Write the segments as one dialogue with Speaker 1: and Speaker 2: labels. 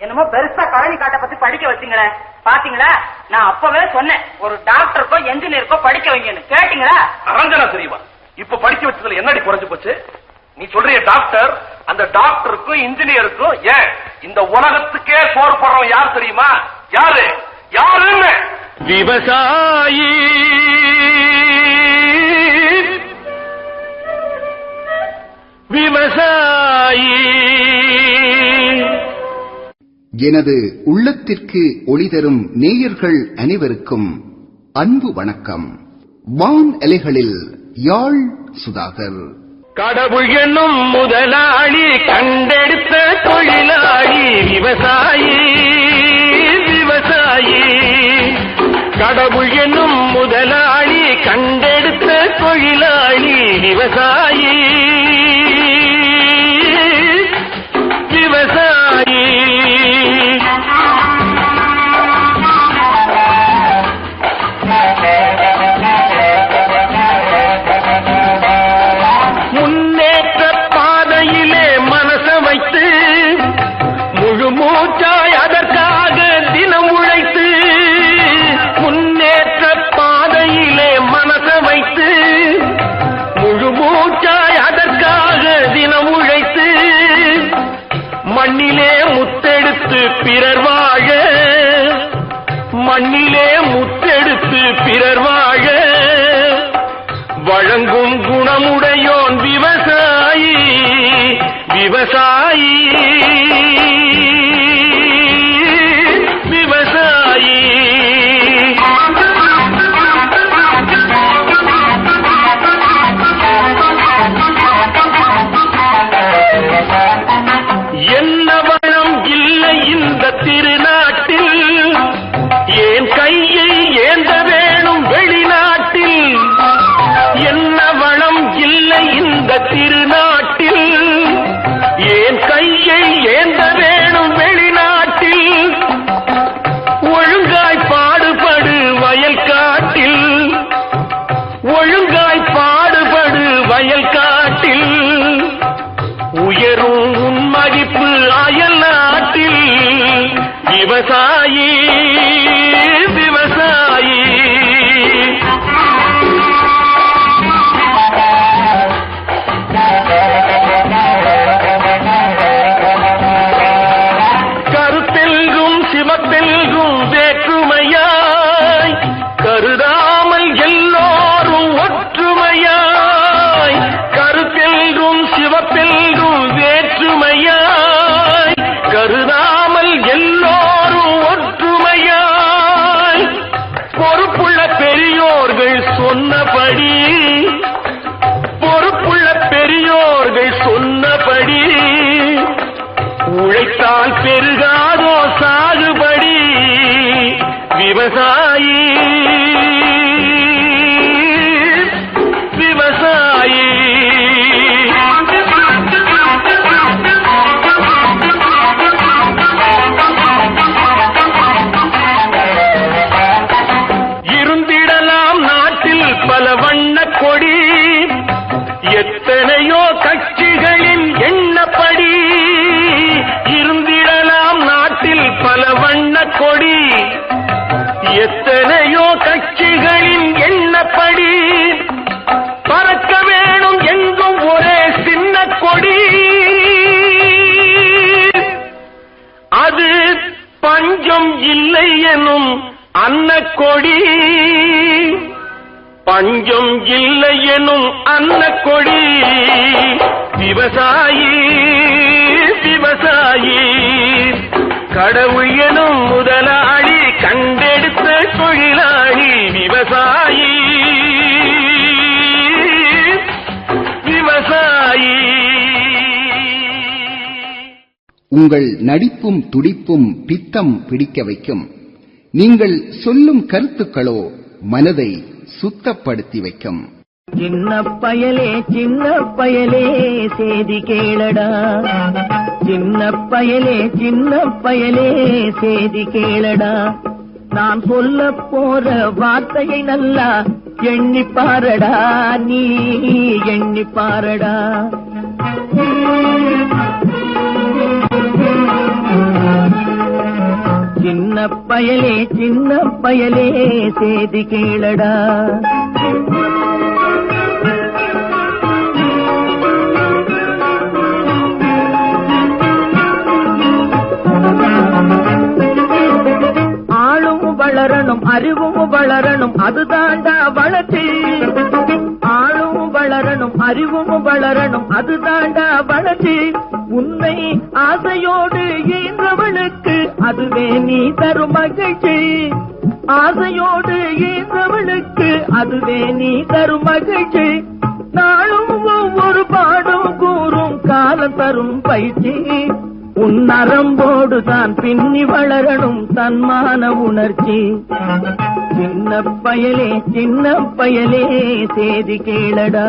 Speaker 1: என்னமோ பெருசா கழனி காட்ட பத்தி படிக்க வச்சீங்களே, பாத்தீங்களா? நான் அப்பவே சொன்னேன், ஒரு டாக்டருக்கோ என்ஜினியருக்கோ படிக்க வைங்கன்னு. கேட்டீங்களா?
Speaker 2: அரஞ்சனா தெரியுமா? இப்ப படிக்க வச்சதுல என்னடி குறைஞ்சு போச்சு? நீ சொல்றிய டாக்டர், அந்த டாக்டருக்கும் இன்ஜினியருக்கும் ஏன் இந்த உலகத்துக்கே சோறு போடுறவன் யார் தெரியுமா? யாரு யாருன்னு? விவசாயி. விவசாயி.
Speaker 3: எனது உள்ளத்திற்கு ஒளி தரும் நேயர்கள் அனைவருக்கும் அன்பு வணக்கம். வான் அலைகளில் யாழ் சுதாகர்.
Speaker 2: கடவுள் என்னும் முதலாளி கண்டெடுத்த தொழிலாளி விவசாயி. விவசாயி. கடவுள் என்னும் முதலாளி கண்டெடுத்த தொழிலாளி விவசாயி. விவசாயி. முன்னேற்ற பாதையிலே மனச வைத்து முழு மூச்சாய் அதற்காக தினம் உழைத்து, முன்னேற்ற பாதையிலே மனச வைத்து முழு மூச்சாய் அதற்காக தினம் உழைத்து, மண்ணிலே முத்தெடுத்து பிறர் வாழ, மண்ணிலே முத்தெடுத்து பிறர் வாழ வழங்கும் குணமுடையோன் விவசாயி. விவசாயி. விவசாயி. என்ன வளம் இல்லை இந்த திருநாட்டில், ஏன் கையை ஏந்த வேணும் வெளிநாட்டில். என்ன வளம் இல்லை இந்த திருநாட்டில், ஏன் கையை ஏந்த வேணும் வெளிநாட்டில். ஒழுங்காய் பாடுபடு வயல் காட்டில், ஒழுங்காய் பாடுபடு வயல் காட்டில். உயரும் உன் மதிப்பு அயல் நாட்டில். விவசாயி. விவசாயி. கருத்தெல்கும் சிவத்தெல்கும் வேற்றுமையாய் கருதாமல் எல்லோரும் ஒற்றுமையாய். கருத்தெல்கும் சிவத்தெல்கும் வேற்றுமையாய் கருதாமல் எல்லோரும் ஒற்றுமையாய். பொறுப்புள்ள பெரியோர்கள் சொன்னபடி, பொறுப்புள்ள பெரியோர்கள் சொன்னபடி உழைத்தால் பெருகாதோ சாகுபடி. விவசாயி. விவசாயி. இருந்திடலாம் நாட்டில் பல வண்ண கொடி, எத்தனையோ கட்சிகளின் எண்ணப்படி. இருந்திடலாம் நாட்டில் பல வண்ண கொடி, எத்தனையோ கட்சிகளின் எண்ணப்படி. பறக்க வேணும் எங்கும் ஒரே சின்ன கொடி, அது பஞ்சம் இல்லை எனும் அன்னக்கொடி. பஞ்சம் இல்லை எனும் அன்னக்கொடி. விவசாயி. விவசாயி. கடவுள் எனும் முதலாளி கண்டெடுத்த தொழிலாளி விவசாயி. விவசாயி.
Speaker 3: உங்கள் நடிப்பும் துடிப்பும் பித்தம் பிடிக்க வைக்கும். நீங்கள் சொல்லும் கருத்துக்களோ மனதை சுத்தப்படுத்தி வைக்கும்.
Speaker 4: சின்ன பயலே சின்ன பயலே சேதி கேளடா, சின்ன பயலே சின்ன பயலே சேதி கேளடா. நான் சொல்ல போற வார்த்தையை நல்லா எண்ணி பாரடா, நீ எண்ணி பாரடா. சின்ன பயலே சேதி கேளடா. ஆளும் வளரணும் அறிவும் வளரணும் அதுதாண்டா வளர்ச்சி. ஆளும் வளரணும் அறிவும் வளரணும் அதுதாண்டா வளர்ச்சி. உன்னை ஆசையோடு ஈன்றவளுக்கு அதுவே நீ தரும் மகிழ்ச்சி. ஆசையோடு ஈன்றவளுக்கு அதுவே நீ தரும் மகிழ்ச்சி. நாளும் ஒவ்வொரு பாடும் கூறும் காலம் தரும் பயிற்சி. உன் நரம்போடுதான் பின்னி வளரணும் தன்மான உணர்ச்சி. சின்ன பயலே சேதி கேளடா.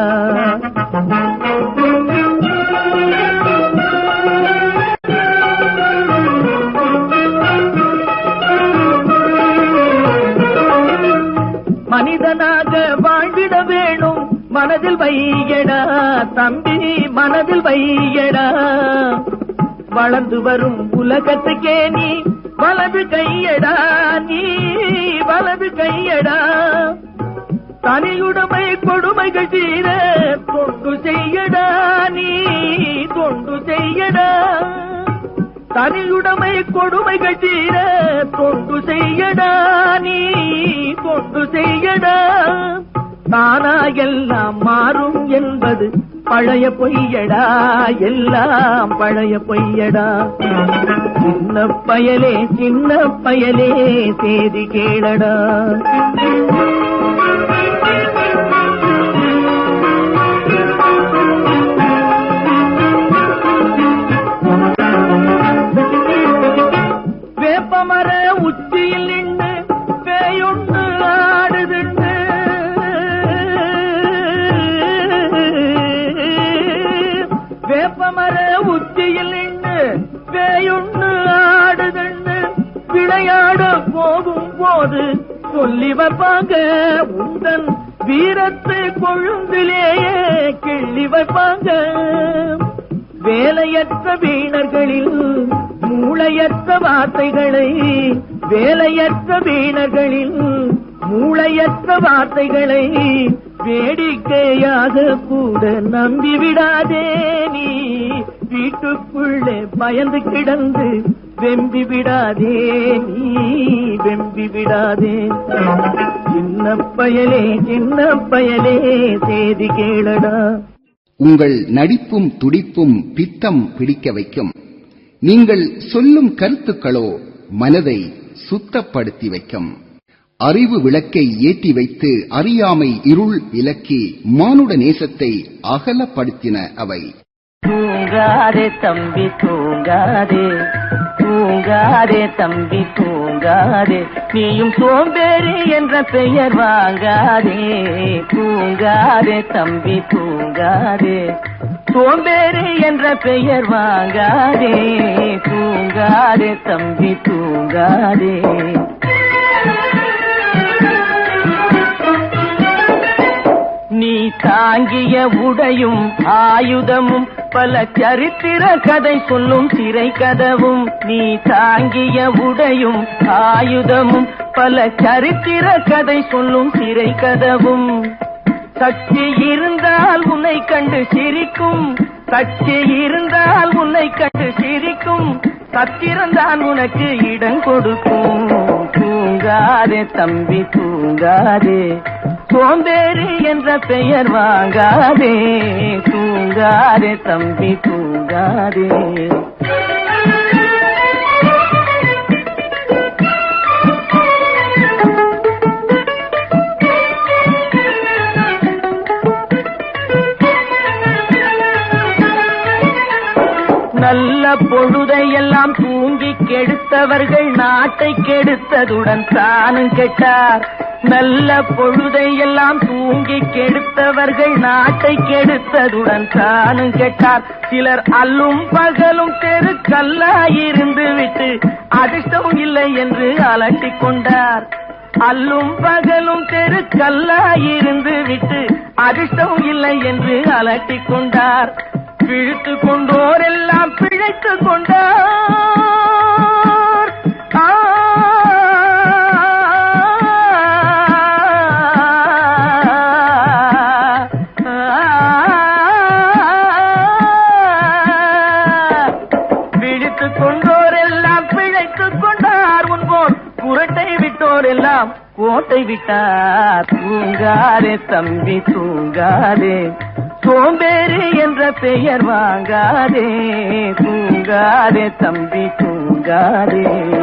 Speaker 4: மனிதனாக வாழ்ந்திட வேணும் மனதில் வையடா தம்பி, மனதில் வையடா. வளர்ந்து வரும் உலகத்துக்கே நீ வலது கையடா, நீ வலது கையடா. தனியுடைமை கொடுமைகள் தீர தொண்டு செய்யடா, நீ தொண்டு செய்யடா. தனியுடைமை கொடுமைகள் தீர தொண்டு செய்யடா, நீ தொண்டு செய்யடா. தானா எல்லாம் மாறும் என்பது பழைய பொய்யடா, எல்லாம் பழைய பொய்யடா. சின்ன பயலே சேதி கேளடா. வேப்பமர உச்சியில் நின்று பேயொன்று ஆடுதுண்டு. வேப்பமர உச்சியில் நின்று பேயொன்று ஆடுதுண்டு. விளையாட போகும் போது சொல்லி வைப்பாங்க உந்தன் வீரத்தை கொழுந்திலேயே கிள்ளி வைப்பாங்க. வேலையற்ற வீணர்களில் மூளையற்ற வார்த்தைகளை, வேலையற்ற வீணர்களில் மூளையற்ற வார்த்தைகளை வேடிக்கையாக கூட நம்பிவிடாதே. நீ வீட்டுக்குள்ளே பயந்து கிடந்து வெம்பி விடாதே, நீ வெம்பி விடாதே. சின்ன பயலே சேதி கேளடா.
Speaker 3: உங்கள் நடிப்பும் துடிப்பும் பித்தம் பிடிக்க வைக்கும். நீங்கள் சொல்லும் கருத்துக்களோ மனதை சுத்தப்படுத்தி வைக்கும். அறிவு விளக்கை ஏற்றி வைத்து அறியாமை இருள் விலக்கி மானுட நேசத்தை அகலப்படுத்தின அவை.
Speaker 4: தூங்காதே தம்பி தூங்காதே, தூங்காதே தம்பி தூங்காதே, நீயும் சோம்பேறி என்ற பெயர் வாங்காதே. தூங்காதே தம்பி தூங்காதே, சோம்பேறி என்ற பெயர் வாங்காதே. தூங்காதே தம்பி தூங்காதே. நீ தாங்கிய உடையும் ஆயுதமும் பல சரித்திர கதை சொல்லும் சிறை கதவும். நீ தாங்கிய உடையும் ஆயுதமும் பல சரித்திர கதை சொல்லும் சிறை கதவும். சக்தி இருந்தால் உன்னை கண்டு சிரிக்கும், சக்தி இருந்தால் உன்னை கண்டு சிரிக்கும். சத்திரந்தான் உனக்கு இடம் கொடுக்கும். தூங்காதே தம்பி தூங்காதே, சோம்பேறி என்ற பெயர் வாங்காதே. தூங்காதே தம்பி தூங்காதே. நல்ல பொழுதையெல்லாம் தூங்கி கெடுத்தவர்கள் நாட்டை கெடுத்ததுடன் தானும் கெட்டார். நல்ல பொழுதையெல்லாம் தூங்கி கெடுத்தவர்கள் நாட்டை கெடுத்ததுடன் தானும் கெட்டார். சிலர் அல்லும் பகலும் தெருக்கல்லாயிருந்து விட்டு அதிர்ஷ்டம் இல்லை என்று அலட்டிக் கொண்டார். அல்லும் பகலும் தெருக்கல்லாயிருந்து விட்டு அதிர்ஷ்டம் இல்லை என்று அலட்டிக் கொண்டார். பிழைத்து கொண்டோரெல்லாம் பிழைத்துக் கொண்டார். போன்றோரெல்லாம் பிழைத்துக் கொண்டார். உன்போல் குரட்டை விட்டோர் எல்லாம் கோட்டை விட்டார். தூங்காதே தம்பி தூங்காதே, சோம்பேறி என்ற பெயர் வாங்காதே. தூங்காதே தம்பி தூங்காதே.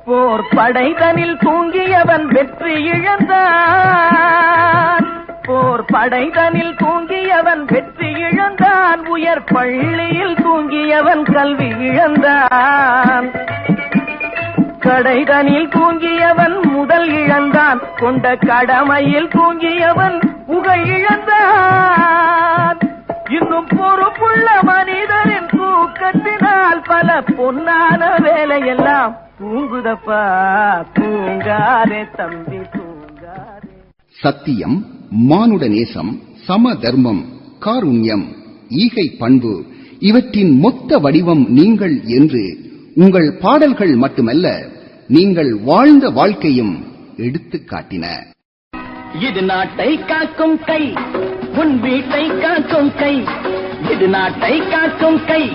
Speaker 4: போர் படைதனில் தூங்கியவன் வெற்றி இழந்தான். போர் படைதனில் தூங்கியவன் வெற்றி இழந்தான். உயர் பள்ளியில் தூங்கியவன் கல்வி இழந்தான். கடைதனில் தூங்கியவன் முதல் இழந்தான். கொண்ட கடமையில் தூங்கியவன் புகழ் இழந்தான். இன்னும் பொறுப்புள்ள மனிதரின் தூக்கத்தினால் பல பொன்னான வேலையெல்லாம் தூங்குதப்பா. தூங்காதே தம்பி தூங்காதே.
Speaker 3: சத்தியம், மானுட நேசம், சம தர்மம், காருண்யம், ஈகை பண்பு இவற்றின் மொத்த வடிவம் நீங்கள் என்று உங்கள் பாடல்கள் மட்டுமல்ல, நீங்கள் வாழ்ந்த வாழ்க்கையும் எடுத்துக் காட்டின.
Speaker 4: இது நாட்டை காக்கும் கை, உன் வீட்டை காக்கும் கை. இது நாட்டை காக்கும் கை,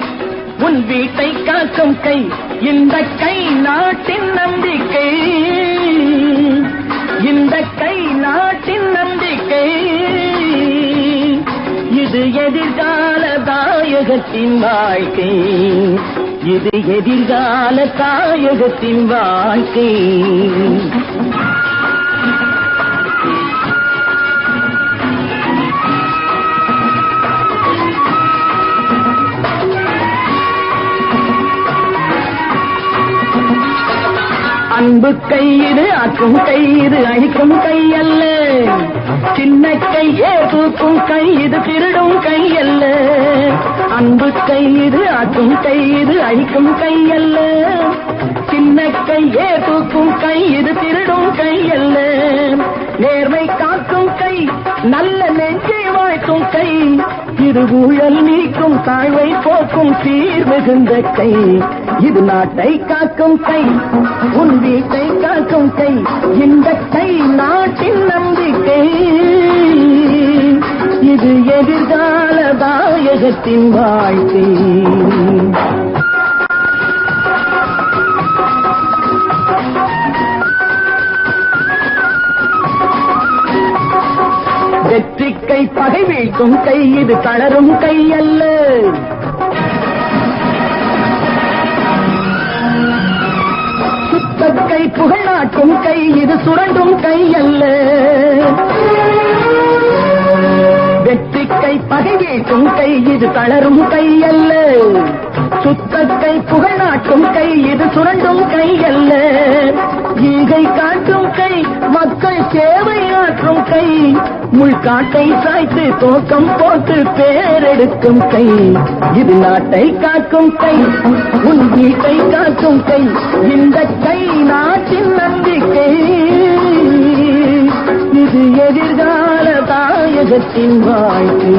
Speaker 4: உன் வீட்டை காக்கும் கை. இந்த கை நாட்டின் நம்பிக்கை, இந்த கை நாட்டின் நம்பிக்கை. இது எதிர்கால தாயகத்தின் வாழ்க்கை, இது எதிர்கால தாயகத்தின் வாழ்க்கை. அன்பு கை இது, ஆக்கும் கை இது, அழிக்கும் கை அல்ல. சின்ன கையே தூக்கும் கை இது, திருடும் கை அல்ல. அன்பு கை இது, ஆக்கும் கை இது, அழிக்கும் கை அல்ல. சின்ன கையே தூக்கும் கை இது, திருடும் கை அல்ல. நேர்மை காக்கும் கை, நல்ல நெஞ்சை வாழ்த்தும் கை. இது ஊழல் நீக்கும், தாழ்வை போக்கும் சீர் மிகுந்த கை. இது நாட்டை காக்கும் கை, உன் வீட்டை காக்கும் கை. இந்த கை நாட்டின் நம்பிக்கை, இது எதிர்கால தாயகத்தின் வாழ்க்கை. வெற்றி கை பகை வீழ்த்தும் கை, இது தளரும் கை அல்ல. சுத்தக்கை புகழ் நாட்டும் கை, இது சுரண்டும் கை அல்ல. வெற்றி கை பகை வீழ்த்தும் கை, இது தளரும் கை அல்ல. சுத்தக்கை புகழ் நாட்டும் கை, இது சுரண்டும் கை அல்ல. ஈகை காட்டும் கை, மக்கள் சேவை ஆற்றும் கை. முள்காட்டை சாய்த்து தோக்கம் போட்டு பேரெடுக்கும் கை. இது நாட்டை காக்கும் கை, உன் வீட்டை காக்கும் கை. இந்த கை நாட்டின் நம்பிக்கை, இது எதிர்கால தாயகத்தின் வாழ்க்கை.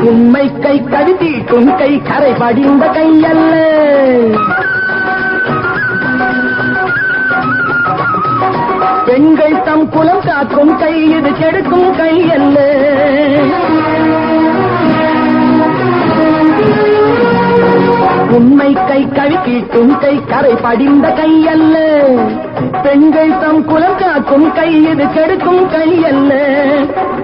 Speaker 4: உண்மை கை கருதீட்டும் கை, கரை படிந்த கை அல்ல. பெண்கள் தம் குலம் காக்கும் கை, இது கெடுக்கும் கை அல்ல. உண்மை கை கழுக்கீட்டும் கை, கரை படிந்த கை அல்ல. பெண்கள் தம் குலம் காக்கும் கை, இது கெடுக்கும் கை அல்ல.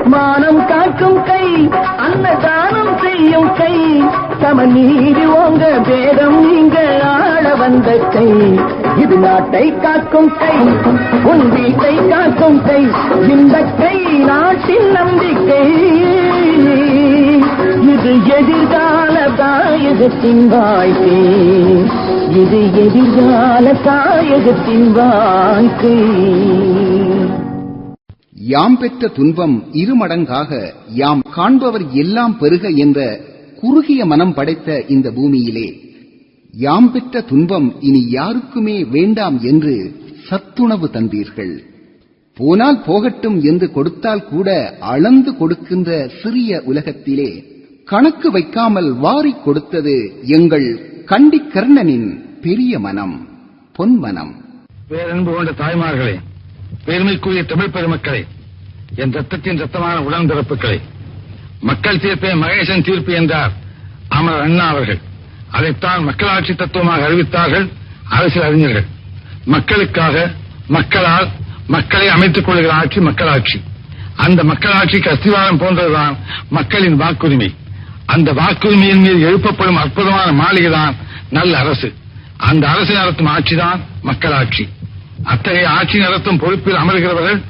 Speaker 4: மானம் காக்கும் கை, அன்னதானம் செய்யும் கை. சமநீதி ஓங்க பேதம் நீங்க ஆள வந்த கை. இது நாட்டை காக்கும் கை, உன் வீட்டை காக்கும் கை. இந்த கை நாட்டின் நம்பிக்கை, இது எதிர்கால தாயகத்தின் வாழ்க்கை. இது எதிர்கால தாயகத்தின் வாழ்க்கை.
Speaker 3: யாம் பெற்ற துன்பம் இருமடங்காக யாம் காண்பவர் எல்லாம் பெருக என்ற குறுகிய மனம் படைத்த இந்த பூமியிலே யாம் பெற்ற துன்பம் இனி யாருக்குமே வேண்டாம் என்று சத்துணவு தந்தீர்கள். போனால் போகட்டும் என்று கொடுத்தால் கூட அளந்து கொடுக்கின்ற சிறிய உலகத்திலே கணக்கு வைக்காமல் வாரிக் கொடுத்தது எங்கள் கண்டிக்கர்ணனின் பெரிய மனம், பொன்மனம்.
Speaker 5: பேரன்பு கொண்ட தாய்மார்களே, பெருமைக்குரிய தமிழ் பெருமக்களே, என் ரத்தத்தின் ரத்தமான உடன்பிறப்புகளே, மக்கள் தீர்ப்பே மகேசன் தீர்ப்பு என்றார் அமரர் அண்ணா அவர்கள். அதைத்தான் மக்களாட்சி தத்துவமாக அறிவித்தார்கள் அரசியல் அறிஞர்கள். மக்களுக்காக, மக்களால், மக்களை அமைத்துக் கொள்கிற ஆட்சி மக்களாட்சி. அந்த மக்களாட்சிக்கு அஸ்திவாரம் போன்றதுதான் மக்களின் வாக்குரிமை. அந்த வாக்குரிமையின் மீது எழுப்பப்படும் அற்புதமான மாளிகைதான் நல்ல அரசு. அந்த அரசு நடத்தும் ஆட்சிதான் மக்களாட்சி. அத்தகைய ஆட்சி நடத்தும் பொறுப்பில் அமர்கிறவர்கள்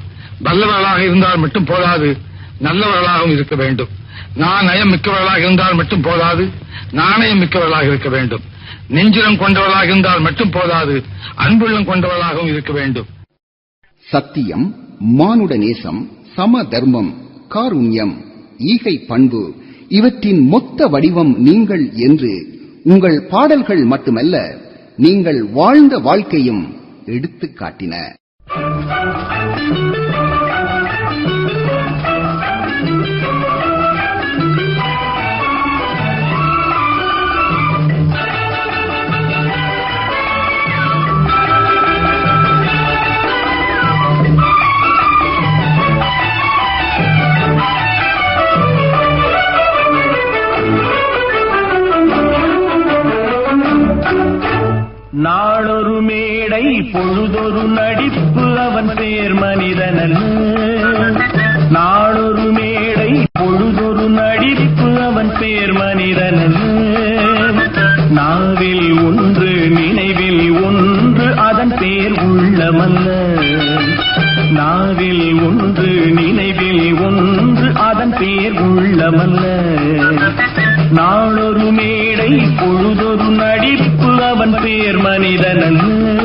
Speaker 5: வல்லவர்களாக இருந்தால் மட்டும் போதாது, நல்லவர்களாகவும் இருக்க வேண்டும். நயம் மிக்கவர்களாக இருந்தால் மட்டும் போதாது, நாணயம் மிக்கவர்களாக இருக்க வேண்டும். நெஞ்சிலம் கொண்டவர்களாக இருந்தால் மட்டும் போதாது, அன்புள்ளம் கொண்டவர்களாகவும் இருக்க வேண்டும்.
Speaker 3: சத்தியம், மானுட நேசம், சம தர்மம், காருண்யம், ஈகை பண்பு இவற்றின் மொத்த வடிவம் நீங்கள் என்று உங்கள் பாடல்கள் மட்டுமல்ல, நீங்கள் வாழ்ந்த வாழ்க்கையும் எடுத்துக் காட்டின.
Speaker 4: நாளொரு மேடை பொழுதொரு நடிப்பு அவன் பேர் மனிதனல்ல. நாளொரு மேடை பொழுதொரு நடிப்பு அவன் பேர் மனிதனல்ல. நாவில் ஒன்று நினைவில் ஒன்று அதன் பேர் உள்ளமல்ல. நாவில் ஒன்று நினைவில் ஒன்று அதன் பேர் உள்ளமல்ல. நாளொரு மேடை பொழுதொரு நடிப்பு அவன் பேர் மனிதனல்ல.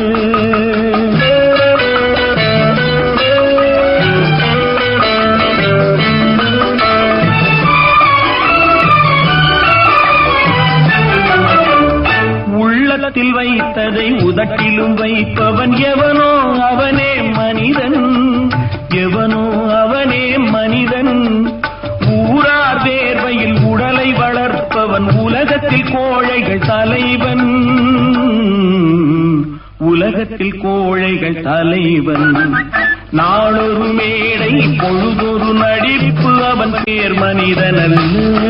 Speaker 4: உள்ளத்தில் வைத்ததை உதட்டிலும் வைப்பவன் எவனோ அவனே மனிதன். எவனோ அவனே மனிதன். ஊரார் வேர்வையில் உடலை வளர்ப்பவன் உலகத்தில் கோழைகள் தலைவன். உலகத்தில் கோழைகள் தலைவன். நாளொரு மேடை பொழுதொரு நடிப்பு அவன் பேர் மனிதனல்ல.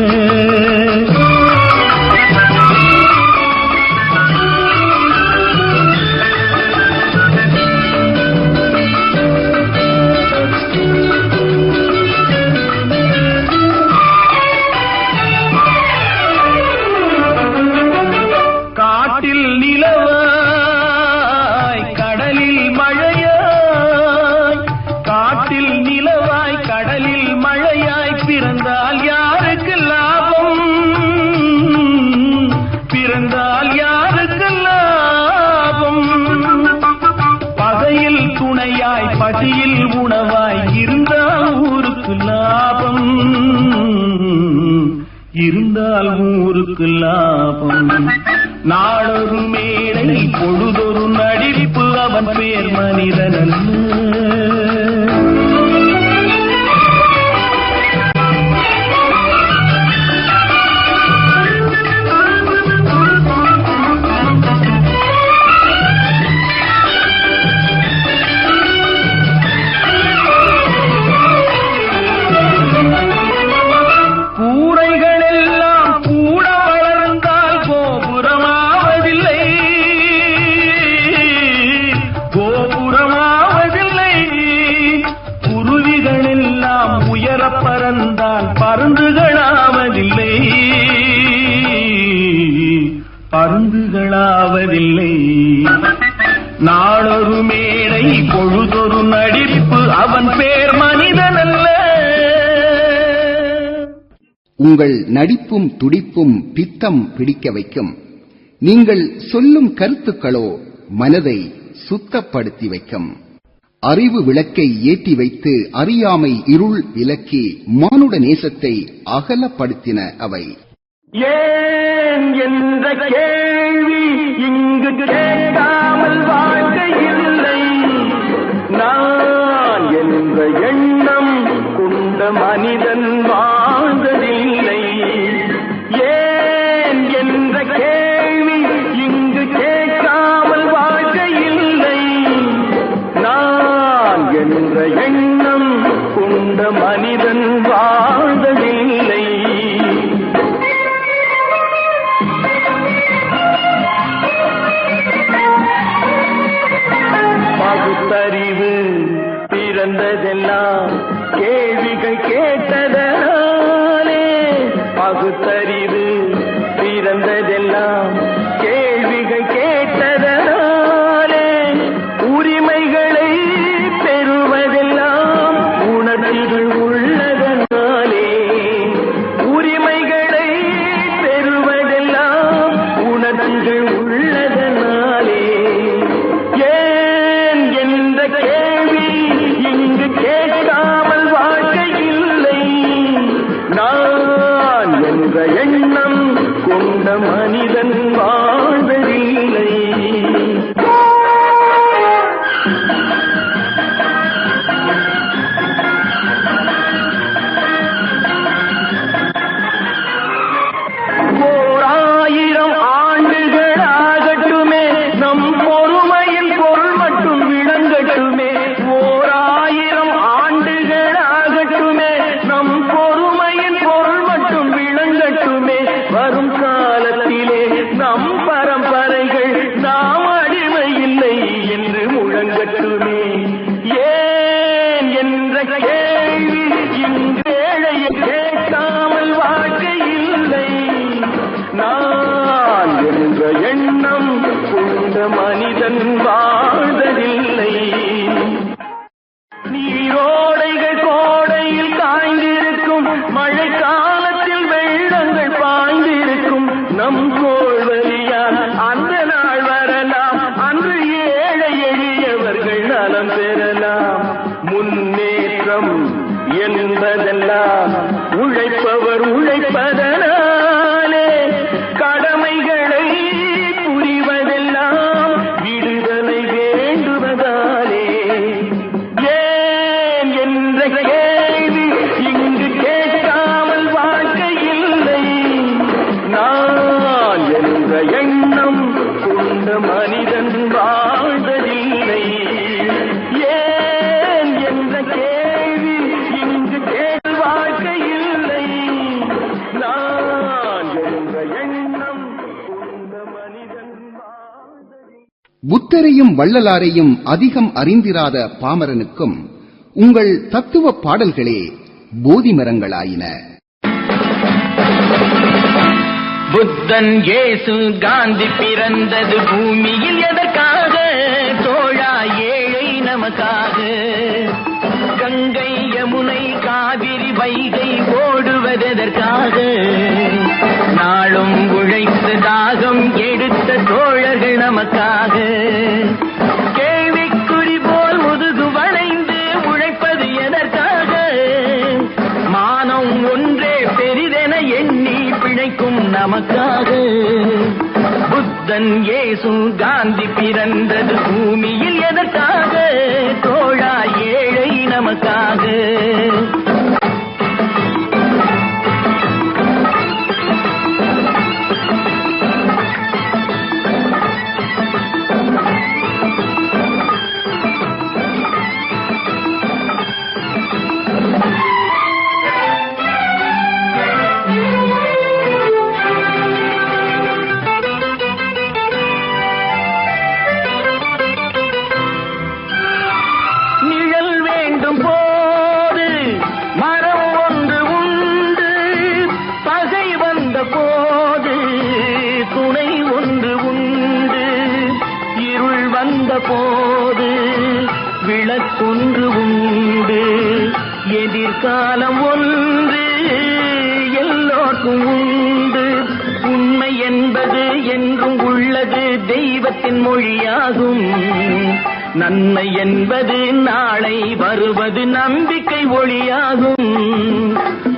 Speaker 4: பசியில் உணவாய் இருந்தால் ஊருக்கு லாபம். இருந்தால் ஊருக்கு லாபம். நாளொரு மேடை பொழுதொரு நடிப்பு அவன் பேர் மனிதனல்ல. பருந்துகளாவதில்லை. நாளொரு மேடை பொழுதொரு நடிப்பு அவன் பேர் மனிதனல்ல.
Speaker 3: உங்கள் நடிப்பும் துடிப்பும் பித்தம் பிடிக்க வைக்கும். நீங்கள் சொல்லும் கருத்துக்களோ மனதை சுத்தப்படுத்தி வைக்கும். அறிவு விளக்கை ஏற்றி வைத்து அறியாமை இருள் விலக்கி மானுட நேசத்தை அகலப்படுத்தின அவை.
Speaker 4: ஏன் என்ற கேள்வி இங்கு கேட்காமல் வாழ்க்கை இல்லை. நான் என்ற எண்ணம் கொண்ட மனிதன் வாழ்ந்ததில்லை. வருவதெல்லாம் கேள்விகள் கேட்டதனாலே, பகுத்தறிவு பிறந்ததெல்லாம் கேள்விகள் கேட்டதனாலே, உரிமைகளை பெறுவதெல்லாம் உணர்வுகள் உள்ளதனாலே, உரிமைகளை பெறுவதெல்லாம் உணர்வுகள் உள்ளதனாலே, ஏன் என்ற கேள்வி இங்கு கேட்காமல் வாழ்க்கை இல்லை. நான் என்ற எண்ணம் கொண்ட மனிதன் வாழ்வதில்லை. ஓராயிரம் ஆண்டுகளாகட்டுமே நம் பொறுமையில் பொருள் மட்டும் விளங்கட்டுமே. ஓராயிரம் ஆண்டுகளாகட்டுமே நம் பொறுமையில் பொருள் மட்டும் விளங்கட்டுமே. வரும் காலத்திலே நம் பரம்பரைகள் நாம் அடிமை இல்லை என்று முழங்கட்டுமே. ஏன் என்ற கேள்வி இங்கு ஏழையை கேட்காமல் வாழ்க்கை இல்லை. நான் என்ற எண்ணம் கொண்ட மனிதன் வாழ்வதில்லை. நீரோடைகள் கோடையில் காய்ந்திருக்கும், மழை காலத்தில் வெள்ளங்கள் பாய்ந்திருக்கும். நம் கோள்வழியால் அந்த நாள் வரலாம், அன்று ஏழை எளியவர்கள் நலம் பெறலாம். முன்னேற்றம் என்பதெல்லாம் உழைப்பவர் உழைப்பதனாலே, கடமைகளை புரிவதெல்லாம் விடுதலை வேண்டுவதாலே. ஏன் என்ற கேள்வி இங்கு கேட்காமல் வாழ்க்கை இல்லை. நான் என்ற எண்ணம் கொண்ட மனிதன் வாழ்வதில்லை. ஏன் என்ற கேள்வி இங்கு கேள் வாழ்க்கை இல்லை. நான் என்ற எண்ணம் கொண்ட மனிதன் வாழ்வதில்லை.
Speaker 3: புத்தரையும் வள்ளலாரையும் அதிகம் அறிந்திராத பாமரனுக்கும் உங்கள் தத்துவ பாடல்களே போதி மரங்களாயின.
Speaker 4: புத்தன், இயேசு, காந்தி பிறந்தது பூமியில் எதற்காக? தோழா ஏழை நமக்காக. கங்கை, யமுனை, காவிரி, வைகை ஓடுவதற்காக? நாளும் உழைத்து தாகம் எடுத்த தோழர்கள் நமக்காக. கேள்விக்குறி போல் முதுகு வளைந்து உழைப்பது எதற்காக? மானம் ஒன்றே பெரிதென எண்ணி பிழைக்கும் நமக்காக. புத்தன், இயேசு, காந்தி பிறந்தது பூமியில் எதற்காக? தோழா ஏழை நமக்காக. நிழல் வேண்டும் போது மரம் ஒன்று உண்டு, பகை வந்த போது துணை ஒன்று உண்டு, இருள் வந்த போது விளக்கொன்று உண்டு, எதிர்காலம் ஒன்று எல்லோருக்கும் உண்டு. உண்மை என்பது என்றும் உள்ளது, தெய்வத்தின் மொழியாகும். நன்மை என்பது நாளை வருவது, நம்பிக்கை ஒளியாகும்.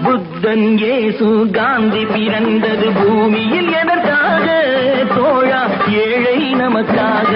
Speaker 4: புத்தன், இயேசு, காந்தி பிறந்தது பூமியில் எதற்காக? தோழா ஏழை நமக்காக.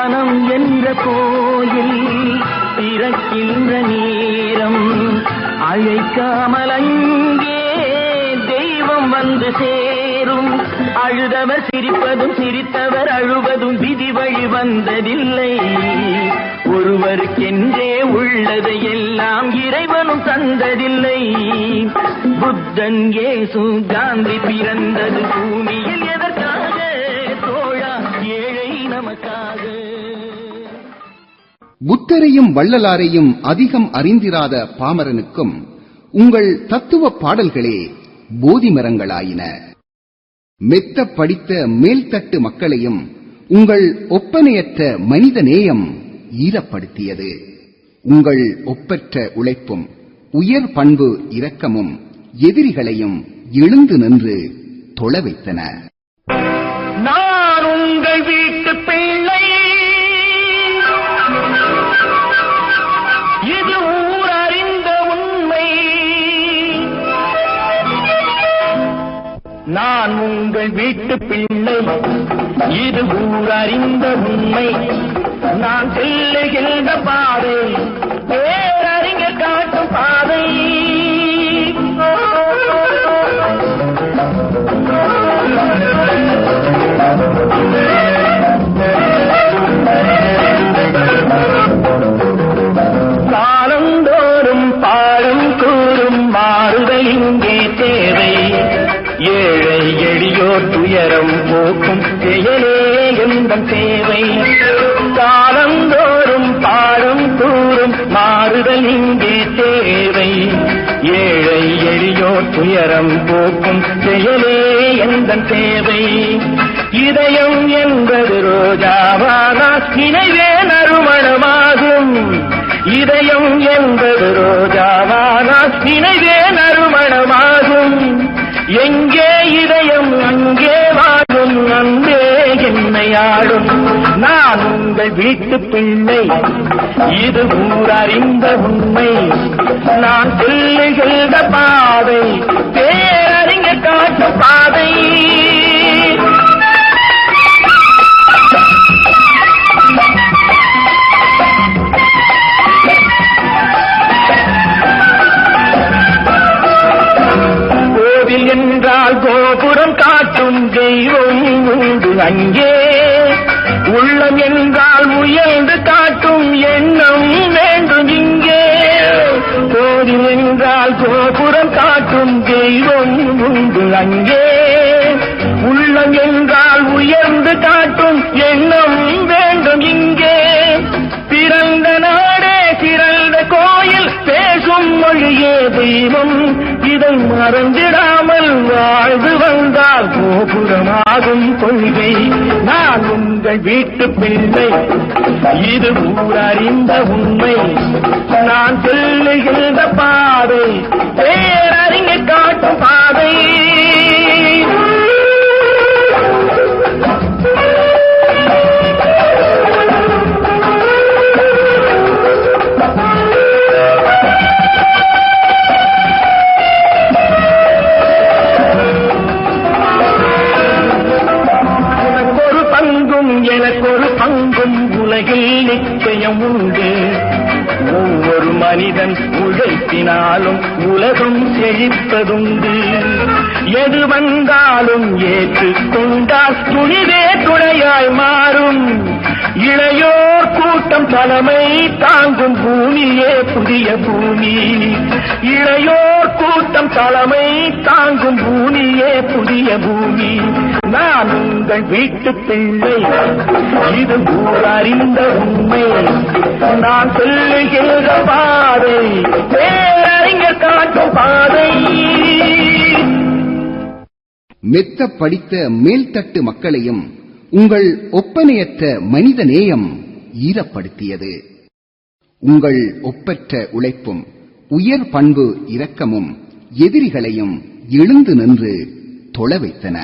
Speaker 4: வானம் என்ற கோயில் திறக்கின்ற நேரம் அழைக்காமல் அங்கே தெய்வம் வந்து சேரும். அழுதவர் சிரிப்பதும் சிரித்தவர் அழுவதும் விதி வழி வந்ததில்லை. ஒருவருக்கென்றே உள்ளதை எல்லாம் இறைவனும் தந்ததில்லை. புத்தன் இயேசு காந்தி பிறந்தது பூமியில் எதற்காக தோழா? ஏழை நமக்காக.
Speaker 3: புத்தரையும் வள்ளலாரையும் அதிகம் அறிந்திராத பாமரனுக்கும் உங்கள் தத்துவ பாடல்களே போதி மரங்களாயின. மெத்த படித்த மேல்தட்டு மக்களையும் உங்கள் ஒப்பனையற்ற மனித நேயம் ஈரப்படுத்தியது. உங்கள் ஒப்பற்ற உழைப்பும் உயர் பண்பு இரக்கமும் எதிரிகளையும் எழுந்து நின்று தொழ வைத்தன.
Speaker 4: நான் உங்கள் வீட்டு பிள்ளை, இது ஊர் அறிந்த உண்மை. நான் உங்கள் வீட்டு பிள்ளை, இது ஊர் அறிந்த உண்மை. நான் செல்லுகின்ற பாதை பேரறிஞர் காட்டும் பாதை. காலந்தோறும் பாடும் கூறும் மாறுதல் இங்கே தேவை. ஏழை எளியோர் துயரம் போக்கும் செயலே எந்தம் தேவை. காலந்தோறும் பாடும் கூறும் மாறுதல் இங்கே தேவை. ஏழை எளியோர் துயரம் போக்கும் செயலே எந்தம் தேவை. இதயம் என்பது ரோஜாவானால் நினைவே நறுமணமாகும். இதயம் என்பது ரோஜாவானால் நினைவே நறுமணமாகும். எங்கே இதயம் அங்கே வாழும் அன்பே என்னையாடும். நான் உங்கள் வீட்டு பிள்ளை, இது ஊர் அறிந்த உண்மை. நான் செல்லுகின்ற பாதை பேரறிஞர் காட்டும் பாதை. கோவில் என்றால் கோபுரம் காட்டும் தெய்வம் உண்டு அங்கே. உள்ளம் என்றால் உயர்ந்து காட்டும் எண்ணம் வேண்டும் இங்கே. கோவில் என்றால் கோபுரம் காட்டும் தெய்வம் உண்டு அங்கே. உள்ளம் என்றால் உயர்ந்து காட்டும் எண்ணம் வேண்டும் இங்கே. பிறந்த நாடே சிறந்த கோயில், பேசும் மொழியே தெய்வம். இதை மறந்திடாமல் வாழ்ந்து வந்தால் கோபுரமாகும் கொள்கை. நான் உங்கள் வீட்டு பிள்ளை, இது ஊர் அறிந்த உண்மை. நான் செல்லுகின்ற பாதை பேரறிஞர் காட்டும் பாதை. எனக்கொரு பங்கும் உலகில் நிச்சயம் உண்டு. ஒவ்வொரு மனிதன் உழைப்பினாலும் உலகம் செழிப்பதுண்டு. எது வந்தாலும் ஏற்றுக்கொண்டால் துணிவே துணையாய் மாறும். இளையோர் கூட்டம் தலைமை தாங்கும் பூமியே புதிய பூமி. இளையோர் கூட்டம் தலைமை தாங்கும் பூமியே புதிய பூமி. நான் உங்கள் வீட்டு பிள்ளை, இது ஊர் அறிந்த உண்மை. நான் சொல்லுகின்ற பாதை பேரறிஞர் காட்டும் பாதை.
Speaker 3: மெத்த படித்த மேல்தட்டு மக்களையும் உங்கள் ஒப்பனையற்ற மனித நேயம் ஈரப்படுத்தியது. உங்கள் ஒப்பற்ற உழைப்பும் உயர் பண்பு இரக்கமும் எதிரிகளையும் எழுந்து நின்று தொழ வைத்தன.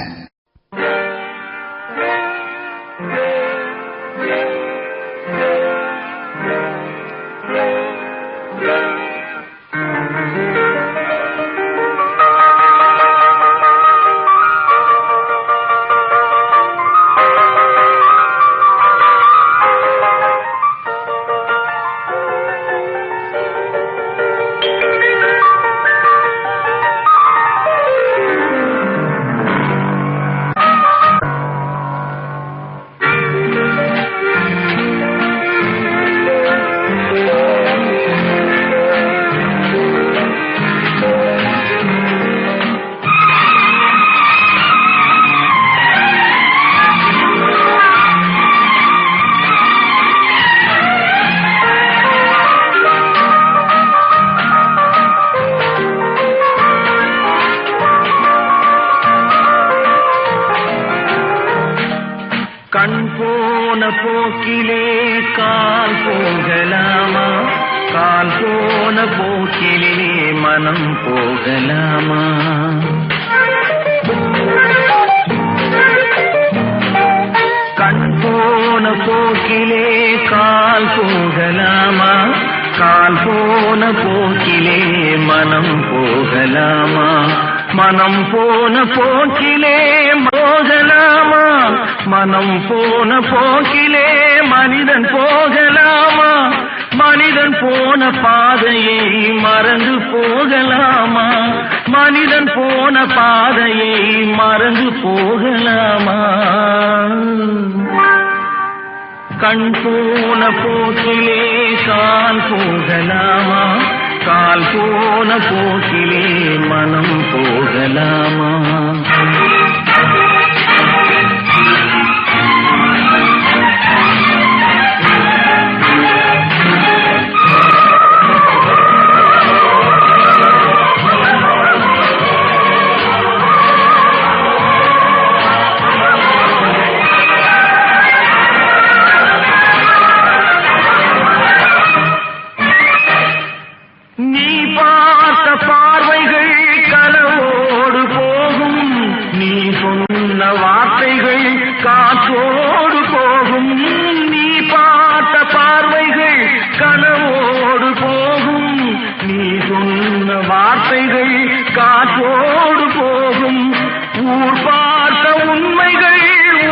Speaker 4: மனம் போகலாமா? கண் போன போக்கிலே கால் போகலாமா? கால் போன போக்கிலே மனம் போகலாமா? மனம் போன போக்கிலே போகலாமா? மனம் போன போக்கிலே மனிதன் போகலாமா? மனிதன் போன பாதையை மறந்து போகலாமா? மனிதன் போன பாதையை மறந்து போகலாமா? கண் போன போக்கிலே கால் போகலாமா? கால் போன போக்கிலே மனம் போகலாமா? காற்றோடு போகும். நீ பார்த்த பார்வைகள் கனவோடு போகும். நீ சொன்ன வார்த்தைகள் காற்றோடு போகும். ஊர் பார்த்த உண்மைகள்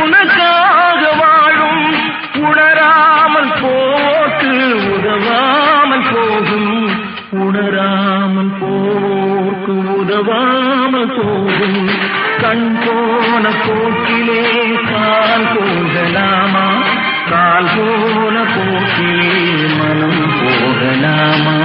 Speaker 4: உனக்காக வாழும். உணராமல் போக்கு உதவாமல் போகும். உணராமல் போக்கு உதவாமல் போகும். கண் போன போக்கிலே கால் போகலாமா? கால் போன போக்கிலே மனம் போகலாமா?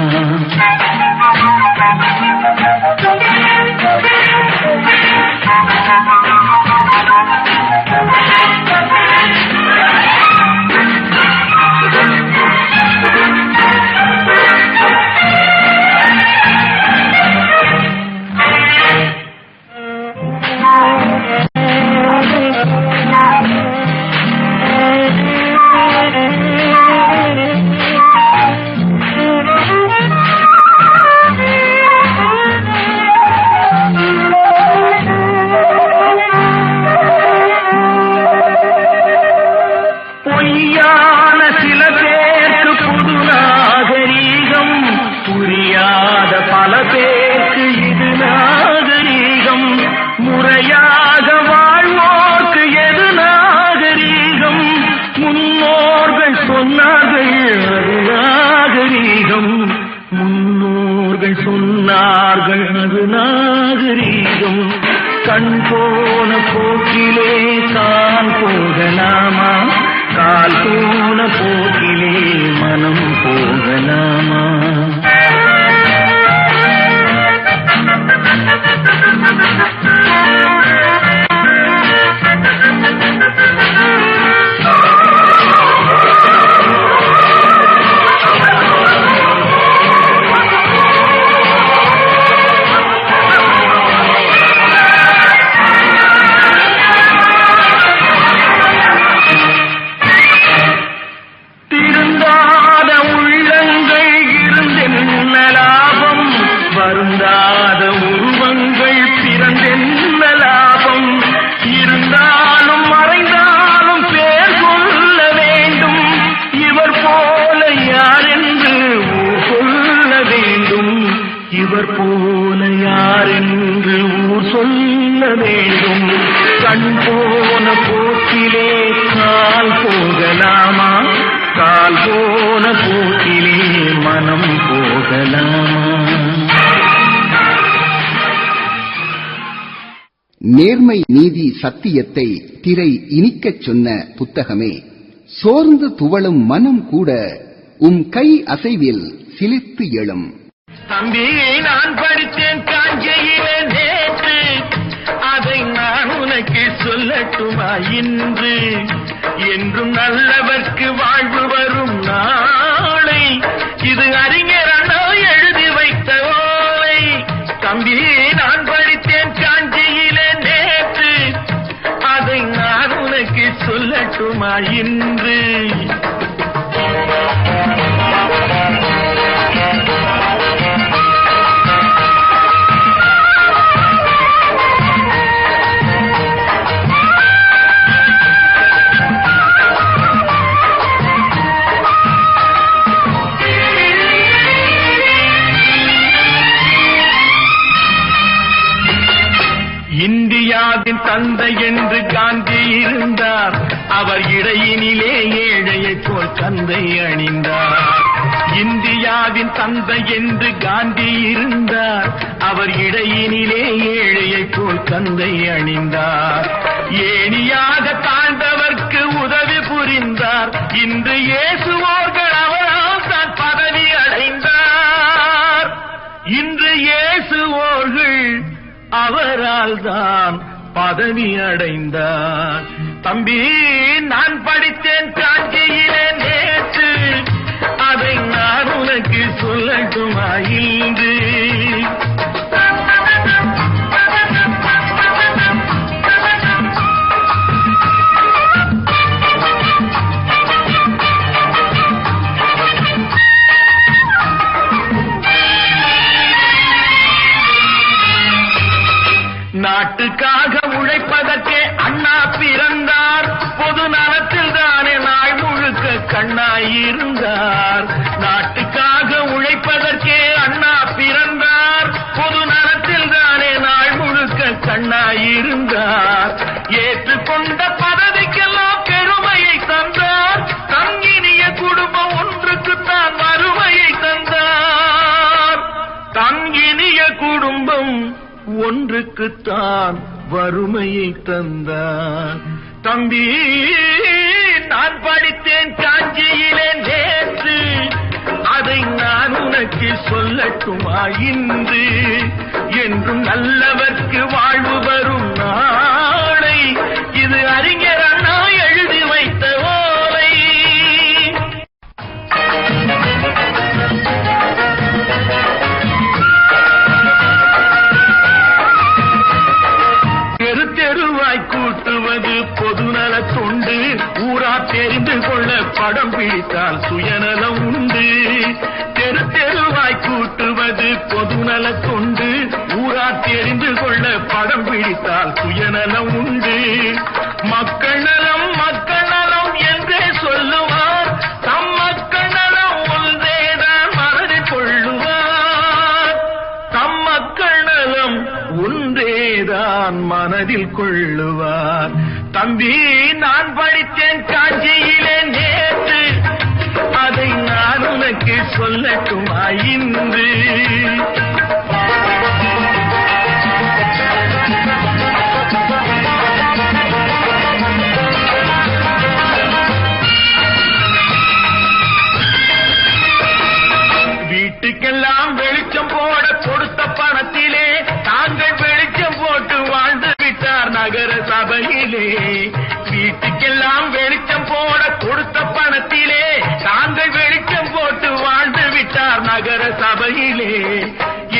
Speaker 4: சொன்னார்கள் அது நாகரீகம். கண் போன போக்கிலே கால் போகலாமா? கால் போன போக்கிலே மனம் போகலாமா? இவர் போல யார் என்று ஊர் சொல்ல வேண்டும். கண் போன போக்கிலே கால் போகலாமா? கால் போன போக்கிலே மனம் போகலாமா?
Speaker 3: நேர்மை நீதி சத்தியத்தை திரை இனிக்கச் சொன்ன புத்தகமே. சோர்ந்து துவளும் மனம் கூட கை அசைவில் சிலிர்த்து எழும்.
Speaker 4: தம்பி, நான் படித்தேன் காஞ்சியிலே நேற்று, அதை நான் உனக்கு சொல்லட்டுமா இன்று? என்றும் நல்லவர்க்கு வாழ்வு வரும் நாளை, இது அறிஞர் அண்ணா எழுதி வைத்த ஓலை. தம்பி, நான் படித்தேன் காஞ்சியிலே நேற்று, அதை நான் உனக்கு சொல்லட்டுமா இன்று?
Speaker 6: இந்தியாவின் தந்தை என்று காந்தி இருந்தார். அவர் இடையினிலே ஏழையைப் போல் தந்தை அணிந்தார். இந்தியாவின் தந்தை என்று காந்தி இருந்தார். அவர் இடையினிலே ஏழையைப் போல் தந்தை அணிந்தார். ஏணியாக தாழ்ந்தவர்க்கு உதவி புரிந்தார். இன்று இயேசுவோர்கள் அவரால் தான் பதவி அடைந்தார். இன்று இயேசுவோர்கள் அவரால் தான் பதவி அடைந்தார். தம்பி, நான் படித்தேன் காஞ்சியிலே நேற்று, அதை நான் உனக்கு சொல்லட்டுமா இன்று? நாட்டுக்காக உழைப்பதற்கே அண்ணா பிறந்தார். பொது நலத்தில் தானே நாள் முழுக்க கண்ணாயிருந்தார். நாட்டுக்காக உழைப்பதற்கே அண்ணா பிறந்தார். பொது நலத்தில் தானே நாள் முழுக்க கண்ணாயிருந்தார். ஏற்றுக்கொண்ட பதவிக்கெல்லாம் பெருமையை தந்தார். தங்கினிய குடும்பம் ஒன்றுக்குத்தான் வறுமையை தந்தார். தங்கினிய குடும்பம் ஒன்றுக்குத்தான் வறுமையை தந்தார். தம்பி, நான் படித்தேன் காஞ்சியிலே நேற்று, அதை நான் உனக்கு சொல்லட்டுமா இன்று? என்றும் நல்லவர்க்கு வாழ்வு வரும் நாளை இது அறிஞர் அண்ணா எழுதி வைத்த ஓலை. தெருவாய் கூட்டுவது பொதுநல தொண்டு. ஊரா தெரிந்து கொள்ள படம் பிடித்தால் சுயநலம் உண்டு. தெருவாய் கூட்டுவது பொதுநல தொண்டு. ஊரா தெரிந்து கொள்ள படம் பிடித்தால் சுயநலம் உண்டு. மக்கள் நலம் மக்கள் நலம் என்றே சொல்லுவார். தம் மக்கள் நலம் ஒன்றேதான் மனதில் கொள்ளுவார். தம் மக்கள் நலம் ஒன்றேதான் மனதில் கொள்ளுவார். தம்பி, நான் படித்தேன் காஞ்சியிலே நேற்று, அதை நான் உனக்கு சொல்லட்டுமா இன்று? வீட்டுக்கெல்லாம் வெளிச்சம் போட கொடுத்த பணத்திலே தாங்கள் வெளிச்சம் போட்டு வாழ்ந்து விட்டார் நகர சபையிலே. வீட்டுக்கெல்லாம் வெளிச்சம் போட கொடுத்த பணத்திலே தாங்கள் வெளிச்சம் போட்டு வாழ்ந்து விட்டார் நகர சபையிலே.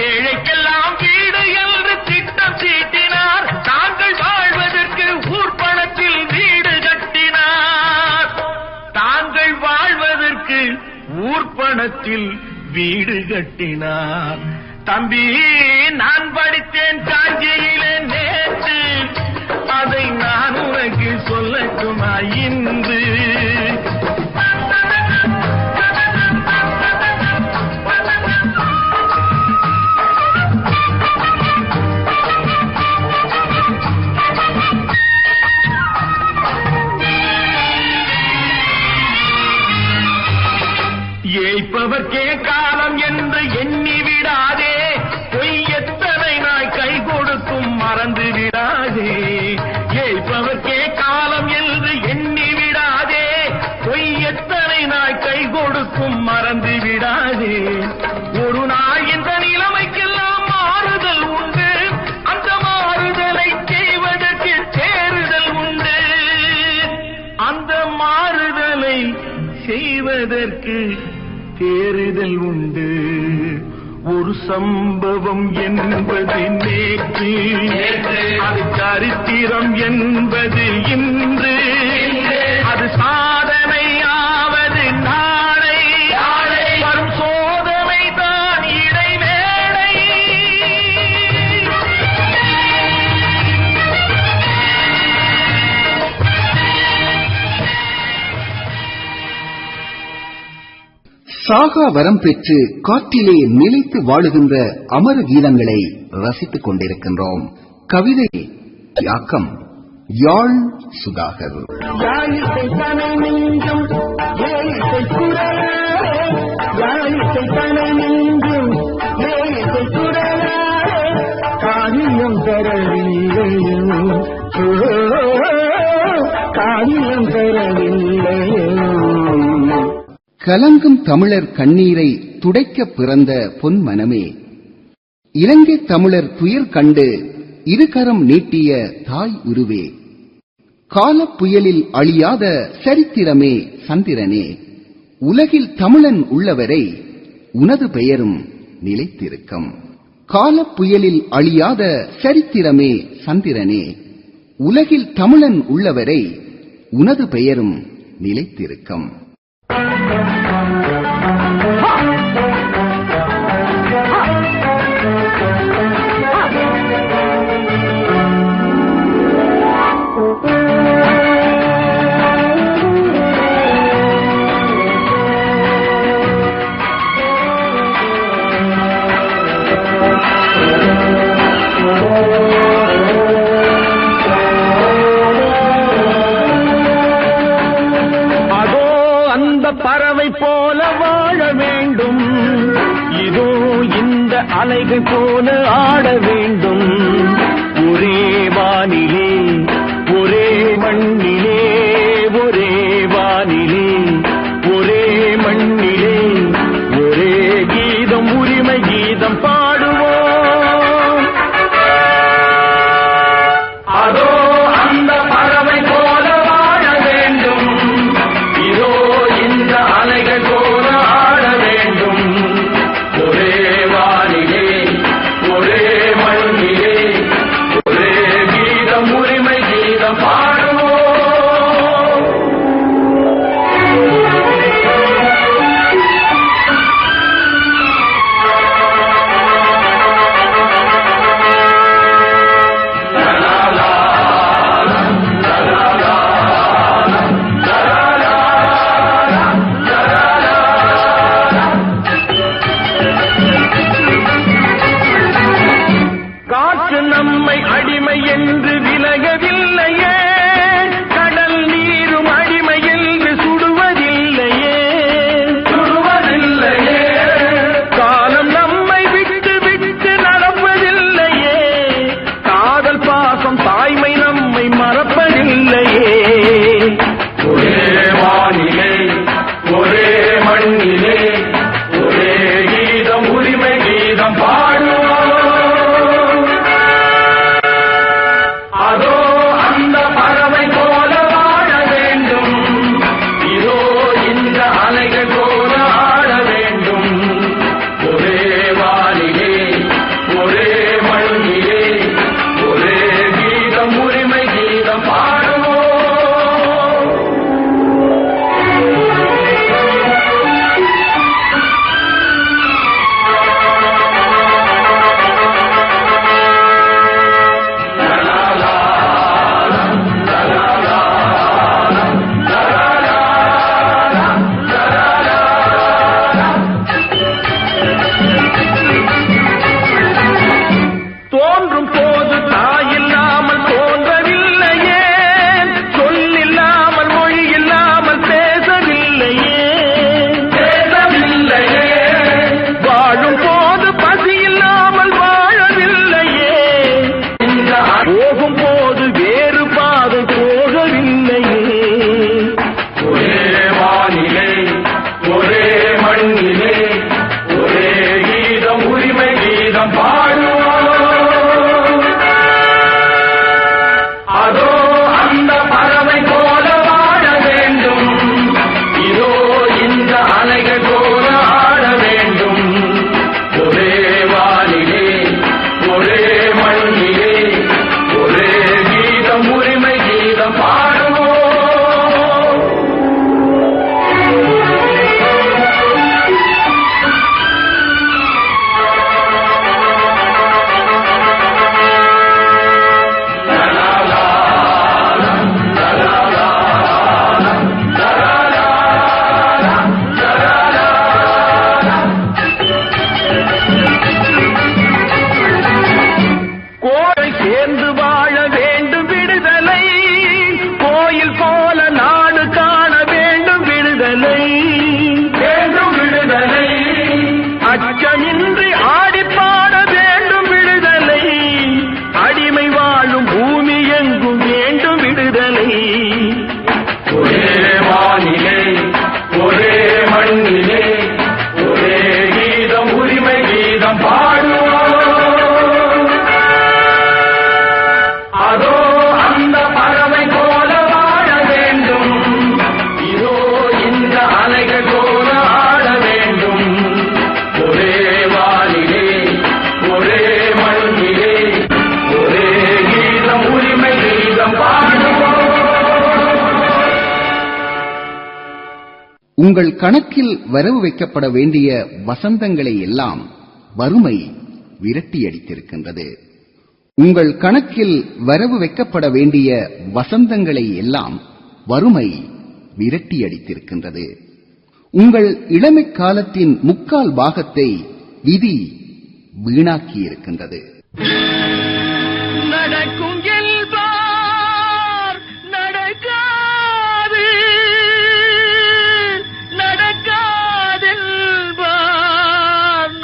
Speaker 6: ஏழைக்கெல்லாம் வீடு என்று திட்டம் தீட்டினார். தாங்கள் வாழ்வதற்கு ஊர்பணத்தில் வீடு கட்டினார். தாங்கள் வாழ்வதற்கு ஊர்பணத்தில் வீடு கட்டினார். தம்பி, நான் படித்தேன் காஞ்சியிலே நேற்று, அதை நான் உனக்கு சொல்லட்டுமா இன்று? ஏய்ப்பவர்க்கே காலம் என்று எண்ணி விடாதே. பொய் எத்தனை நாய் கை கொடுக்கும் மறந்து விடாதே. ஏய்ப்பவர்க்கே காலம் என்று எண்ணி விடாதே. பொய் எத்தனை நாய் கை கொடுக்கும் மறந்து விடாதே. ஒரு நாள் இந்த நிலைமைக்கெல்லாம் மாறுதல் உண்டு. அந்த மாறுதலை செய்வதற்கு தேறுதல் உண்டு. அந்த மாறுதலை செய்வதற்கு தேறுதல் உண்டு. ஒரு சம்பவம் என்பது நேற்று, அது சரித்திரம் என்பது இன்று. அது சாதனையாவது நாளை, வரும் சோதனை தான் இடைவேளை.
Speaker 3: சாகா வரம் பெற்று காற்றிலே நிலைத்து வாழுகின்ற அமர கீதங்களை ரசித்துக் கொண்டிருக்கின்றோம். கவிதை யாக்கம் யாழ் சுதாகர்.
Speaker 4: யாழிசை தனை நெஞ்சும் ஏழிசை குரலே, யாழிசை தனை நெஞ்சும் ஏழிசை குரலே, காரியம் தரவில்லையோ, காரியம் தரவில்லையோ.
Speaker 3: கலங்கும் தமிழர் கண்ணீரை துடைக்க பிறந்த பொன் மனமே, இலங்கை தமிழர் துயர் கண்டு இருகரம் நீட்டிய தாய் உருவே, காலப் புயலில் அழியாத சரித்திரமே சந்திரனே, உலகில் தமிழன் உள்ளவரை உனது பெயரும் நிலைத்திருக்கும். காலப் புயலில் அழியாத சரித்திரமே சந்திரனே, உலகில் தமிழன் உள்ளவரை உனது பெயரும் நிலைத்திருக்கும்.
Speaker 6: பறவை போல வாழ வேண்டும், இதோ இந்த அலைகள் போல ஆட வேண்டும். ஒரே வானிலே ஒரே மண்ணிலே, ஒரே வானிலே ஒரே மண்ணிலே, ஒரே கீதம் உரிமை கீதம் பாடுவோம். அதோ அந்த பறவை போல வாழ வேண்டும், இதோ இந்த அலைகள் போல ஆட வேண்டும். ஒரே வானிலே ஒரே மண்ணிலே, ஒரே கீதம் அச்சமின்றி ஆடிப்பாட வேண்டும் விடுதலை, அடிமை வாழும் பூமி எங்கும் வேண்டும் விடுதலை. ஒரே வானிலே ஒரே மண்ணிலே ஒரே கீதம் உரிமை கீதம் பாடுவோம். அதோ அந்த பறவை போல வாழ வேண்டும், இதோ இந்த அலைகள் போல ஆட வேண்டும். ஒரே வானிலே ஒரே மண்ணிலே ஒரே கீதம் உரிமை கீதம் பாடுவோம்.
Speaker 3: உங்கள் கணக்கில் வரவு வைக்கப்பட வேண்டிய வசந்தங்களை எல்லாம் வறுமை விரட்டியடித்திருக்கின்றது. உங்கள் கணக்கில் வரவு வைக்கப்பட வேண்டிய வசந்தங்களை எல்லாம் வறுமை விரட்டியடித்திருக்கின்றது. உங்கள் இளமை காலத்தின் முக்கால் பாகத்தை விதி வீணாக்கியிருக்கின்றது.
Speaker 6: நடக்கும் என்பார் நடக்காது, நடக்காதென்பார்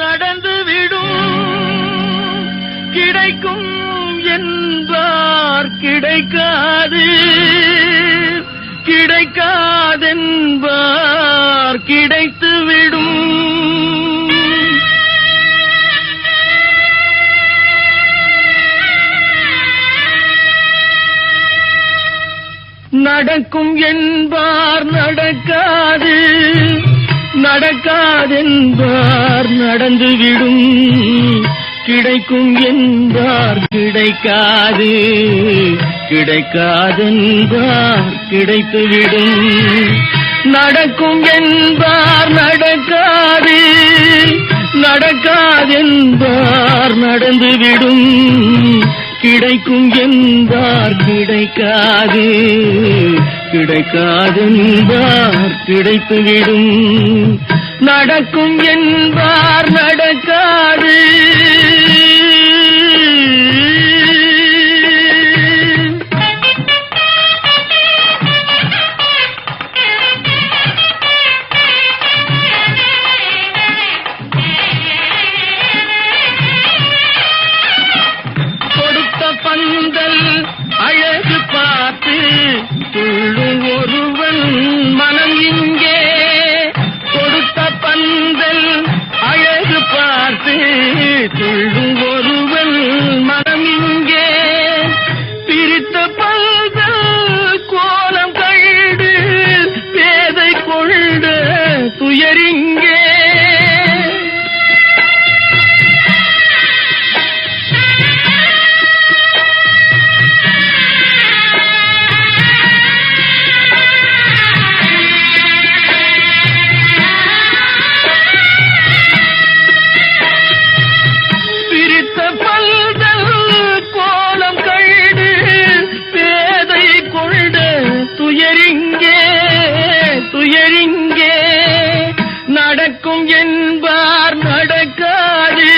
Speaker 6: நடந்துவிடும், கிடைக்கும் என்பார் கிடைக்காது, கிடைக்காதென்பார் கிடைத்துவிடும். நடக்கும் என்பார் நடக்காது, நடக்காதென்பார் நடந்துவிடும், கிடைக்கும் என்பார் கிடைக்காது, கிடைக்காதென்பார் கிடைத்துவிடும். நடக்கும் என்பார் நடக்காது, நடக்காதென்பார் நடந்துவிடும், கிடைக்கும் என்பார் கிடைக்காது, கிடைக்காதென்பார் கிடைத்துவிடும். நடக்கும் என்பார் நடக்காது. பந்தல் அழகு பார்த்து துள்ளும் ஒருவன் மனம் இங்கே, கொடுத்த பந்தல் அழகு பார்த்து துள்ளும் ஒருவன் மனம் இங்கே, பிரித்த பந்தல் கோலம் கண்டு பேதை கொண்ட துயரிங்கே. துயரிங்கே நடக்கும் என்பார் நடக்காது.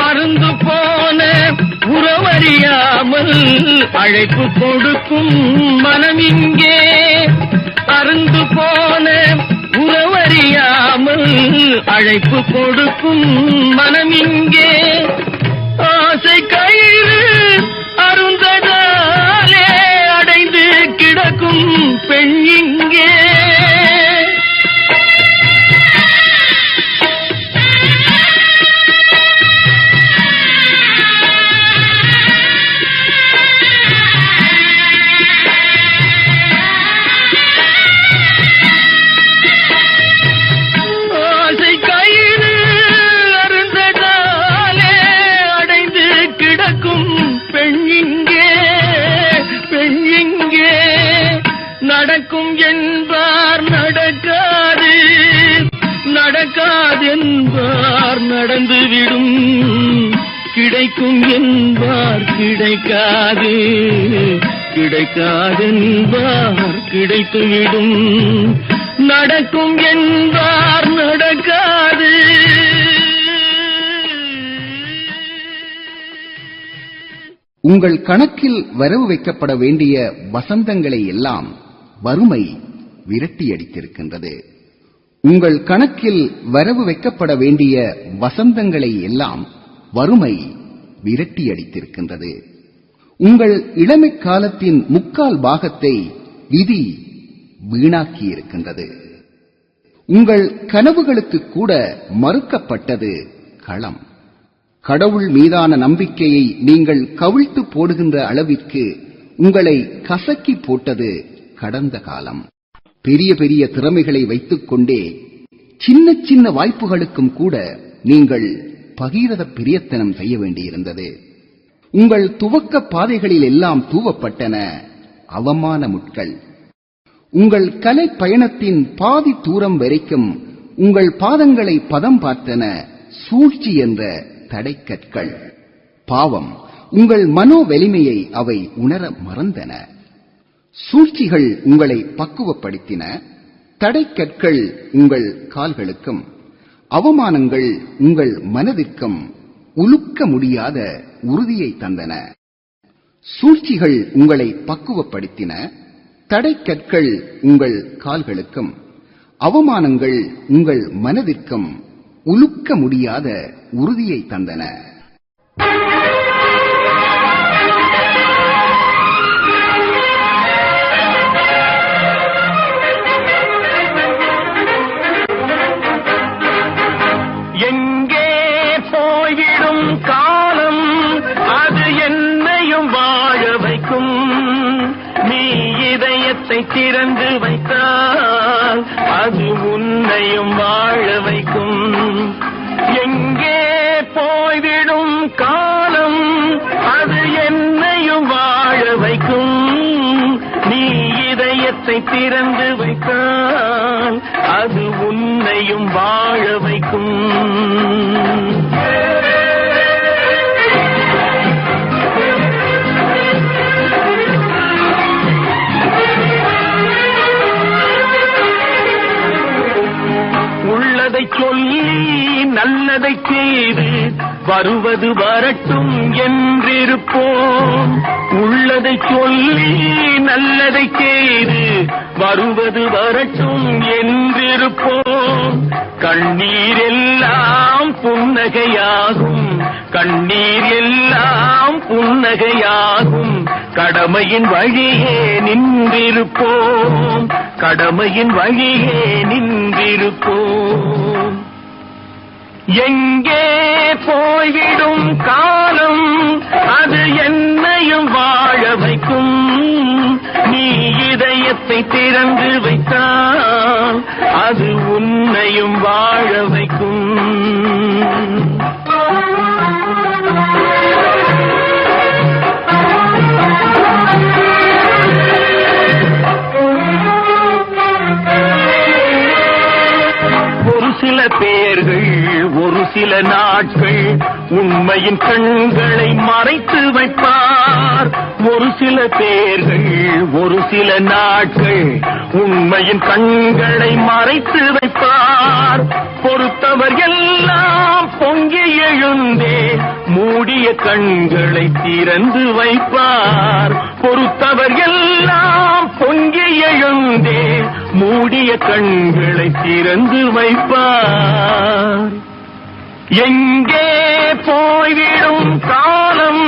Speaker 6: அருந்து போன உறவறியாமல் அழைப்பு கொடுக்கும் மனம் இங்கே, அருந்து போன உறவறியாமல் அழைப்பு கொடுக்கும் மனம் இங்கே, ஆசை கயிறு அருந்ததாலே அடைந்து கிடக்கும் பெண் இங்கே. நடக்கும் என்பார் நடக்காது, நடக்காதென்பார் நடந்துவிடும், கிடைக்கும் என்பார் கிடைக்காது, கிடைக்காதென்பார் கிடைத்துவிடும், நடக்கும் என்பார் நடக்காது.
Speaker 3: உங்கள் கணக்கில் வரவு வைக்கப்பட வேண்டிய வசந்தங்களை எல்லாம் வறுமை விரட்டியடித்திருக்கின்றது. உங்கள் கணக்கில் வரவு வைக்கப்பட வேண்டிய வசந்தங்களை எல்லாம் வறுமை விரட்டியடித்திருக்கின்றது. உங்கள் இளமை காலத்தின் முக்கால் பாகத்தை விதி வீணாக்கியிருக்கின்றது. உங்கள் கனவுகளுக்கு கூட மறுக்கப்பட்டது களம். கடவுள் மீதான நம்பிக்கையை நீங்கள் கவிழ்த்து போடுகின்ற அளவிற்கு உங்களை கசக்கி போட்டது கடந்த காலம். பெரிய பெரிய திறமைகளை வைத்துக் கொண்டே சின்ன சின்ன வாய்ப்புகளுக்கும் கூட நீங்கள் பகீரத பிரயத்தனம் செய்ய வேண்டியிருந்தது. உங்கள் துவக்க பாதைகளில் எல்லாம் தூவப்பட்டன அவமான முட்கள். உங்கள் கலை பயணத்தின் பாதி தூரம் வரைக்கும் உங்கள் பாதங்களை பதம் பார்த்தன சூழ்ச்சி என்ற தடைக்கற்கள். பாவம், உங்கள் மனோ வலிமையை அவை உணர மறந்தன. சூழ்ச்சிகள் உங்களை பக்குவப்படுத்தின. தடைக்கற்கள் உங்கள் கால்களுக்கும், அவமானங்கள் உங்கள் மனதிற்கும் உலுக்க முடியாத உறுதியை தந்தன. சூழ்ச்சிகள் உங்களை பக்குவப்படுத்தின. தடைக்கற்கள் உங்கள் கால்களுக்கும், அவமானங்கள் உங்கள் மனதிற்கும் உலுக்க முடியாத உறுதியை தந்தன.
Speaker 6: எங்கே போய்விடும் காலம், அது என்னையும் வாழ வைக்கும். நீ இதயத்தை திறந்து வைத்தால் அது உன்னையும் வாழ வைக்கும். எங்கே போய்விடும் காலம், அது என்னையும் வாழ வைக்கும். நீ இதயத்தை திறந்து வைத்தால் அது உன்னையும் வாழ வைக்கும். உள்ளதை சொல்லி நல்லதை செய்து வருவது வரட்டும் என்றிருப்போம். உள்ளதை சொல்லி நல்லதை செய்து வருவது வரட்டும் என்றிருப்போம். கண்ணீர் எல்லாம் புன்னகையாகும், கண்ணீர் எல்லாம் புன்னகையாகும். கடமையின் வழியே நின்றிருப்போம், கடமையின் வழியே நின்றிருப்போம். எங்கே போய்விடும் காலம், அது என்னையும் வாழ வைக்கும். நீ இதயத்தை திறந்து வைத்தால் அது உன்னையும் வாழ வைக்கும். ஒரு சில பேர்கள் ஒரு சில நாட்கள் உண்மையின் கண்களை மறைத்து வைப்பார். ஒரு சில பேர்கள் ஒரு சில நாட்கள் உண்மையின் கண்களை மறைத்து வைப்பார். பொறுத்தவர் எல்லாம் பொங்கி எழுந்தே மூடிய கண்களை திறந்து வைப்பார். பொறுத்தவர் எல்லாம் பொங்கி எழுந்தே மூடிய கண்களை திறந்து வைப்பார். எங்கே போய்விடும் காலம்,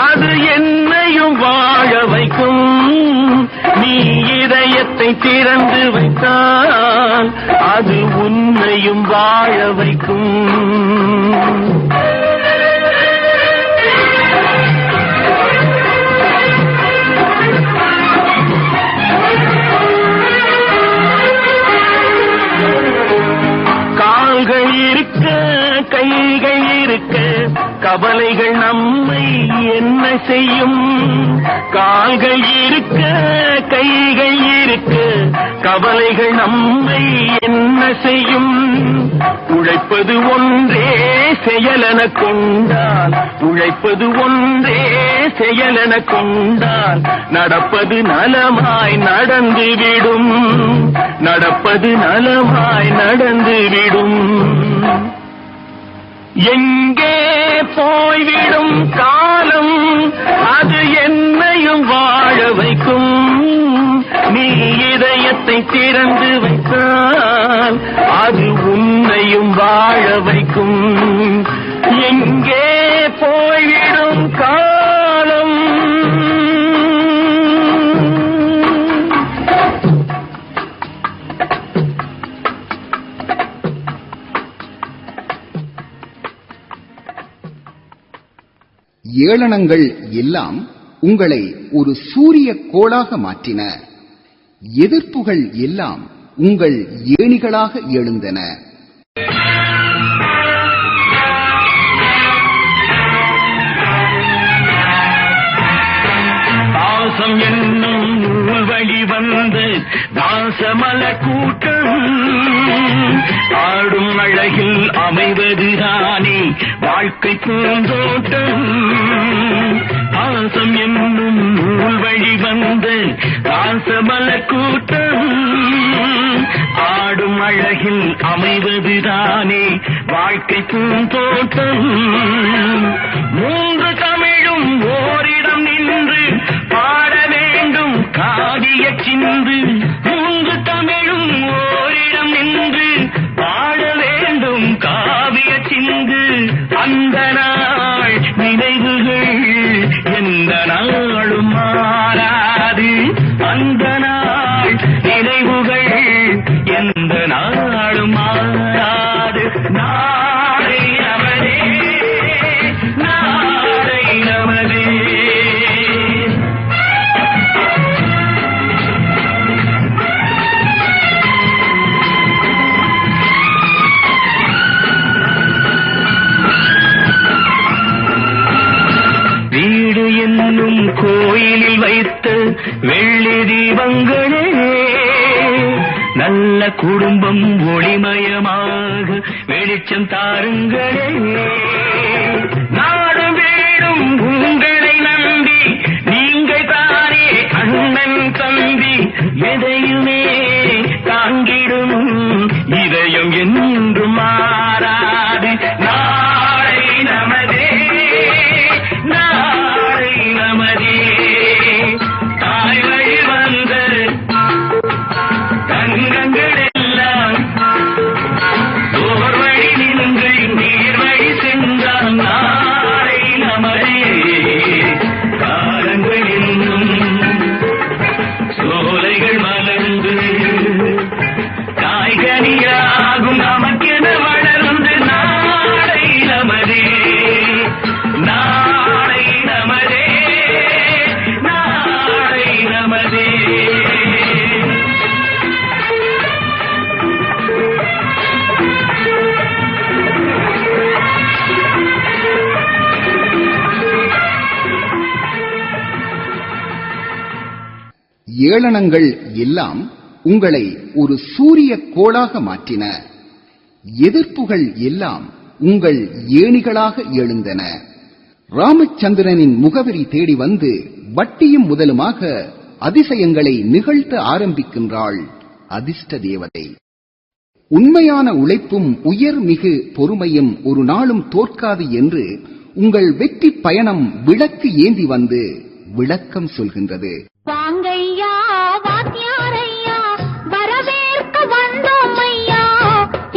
Speaker 6: அது என்னையும் வாழ வைக்கும். நீ இதயத்தை திறந்து வைத்தால் அது உன்னையும் வாழ வைக்கும். கால்கள் இருக்க கைகள் இருக்க கவலைகள் நம்மை என்ன செய்யும்? கால்கள் இருக்க கைகள் இருக்க கவலைகள் நம்மை என்ன செய்யும்? உழைப்பது ஒன்றே செய்ய செயலென கொண்டால் உழைப்பது ஒன்றே செயலென கொண்டால் நடப்பது நலமாய் நடந்துவிடும், நடப்பது நலமாய் நடந்துவிடும். எங்கே போய்விடும் காலம் அது என்னையும் வாழ வைக்கும், நீ இதயத்தை திறந்து வைத்தால் அது உன்னையும் வாழ வைக்கும். எங்கே போய்விடும் காலம்.
Speaker 3: ஏளனங்கள் எல்லாம் உங்களை ஒரு சூரிய கோளாக மாற்றின, எதிர்ப்புகள் எல்லாம் உங்கள் ஏணிகளாக எழுந்தன.
Speaker 6: பாசம் என்னும் நூல் வழி வந்து தாசமல கூட்டம் ஆடும் அழகில் அமைவதுதானே வாழ்க்கை பூந்தோட்டம். பாசம் என்னும் நூல் வழி வந்து தாசமல கூட்டம் ஆடும் அழகில் அமைவதுதானே வாழ்க்கை பூந்தோட்டம். மூன்று தமிழும் ஓரிடம் நின்று பாட வேண்டும் காவிய சிந்து, மூன்று தமிழும் ஓரிடம் நின்று பாட வேண்டும் காவிய சிந்து. அந்த நாள் நினைவுகள் எந்த நாளும் மாறாது, அந்த நாள் நினைவுகள் எந்த நாளும் மாறாது. நாளை நமதே, நாளை நமதே. வீடு என்னும் கோயிலில் வைத்த வெள்ளி தீபங்களே, நல்ல குடும்பம் ஒளிமயமாக வெளிச்சம் தாருங்களே. நாடும் வீடும் உங்களை நம்பி நீங்கள் தானே அண்ணன் தம்பி, எதையுமே தாங்கிடும் இதயம் என்றும் மாறாது. நாளை நமதே, நாளை நமதே. தாய் வழி வந்த தங்கங்கள் எல்லாம் ஓர் வழி நீங்கள் நீர் வழி சென்றால் நாளை நமதே. காலங்கள் என்னும் சோலைகள் மலர்ந்து காய்கனியாகும் நமக்கென வளர்ந்து நாளை நமதே, நாளை நமதே, நாளை நமதே.
Speaker 3: ஏளனங்கள் எல்லாம் உங்களை ஒரு சூரிய கோளாக மாற்றின, எதிர்ப்புகள் எல்லாம் உங்கள் ஏணிகளாக எழுந்தன. ராமச்சந்திரனின் முகவரி தேடி வந்து வட்டியும் முதலுமாக அதிசயங்களை நிகழ்த்த ஆரம்பிக்கின்றாள் அதிர்ஷ்ட தேவதை. உண்மையான உழைப்பும் உயர்மிகு பொறுமையும் ஒரு நாளும் தோற்காது என்று உங்கள் வெற்றி பயணம் விளக்கு ஏந்தி வந்து விளக்கம் சொல்கின்றது.
Speaker 7: வாங்கையா வாத்தியாரையா வரவேற்க வந்தோம் ஐயா,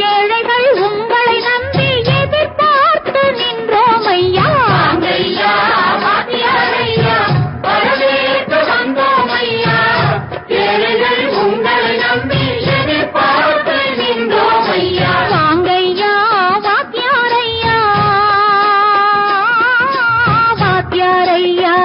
Speaker 7: ஏழைகள் உங்களை நம்பி எதிர்பார்த்து நின்றோம் ஐயா. வாங்கையா வாத்தியாரையா வரவேற்க வந்தோம் ஐயா, ஏழைகள் உங்களை நம்பி எதிர்பார்த்து நின்றோம் ஐயா. வாங்கையா வாத்தியாரையா, வாத்தியாரையா.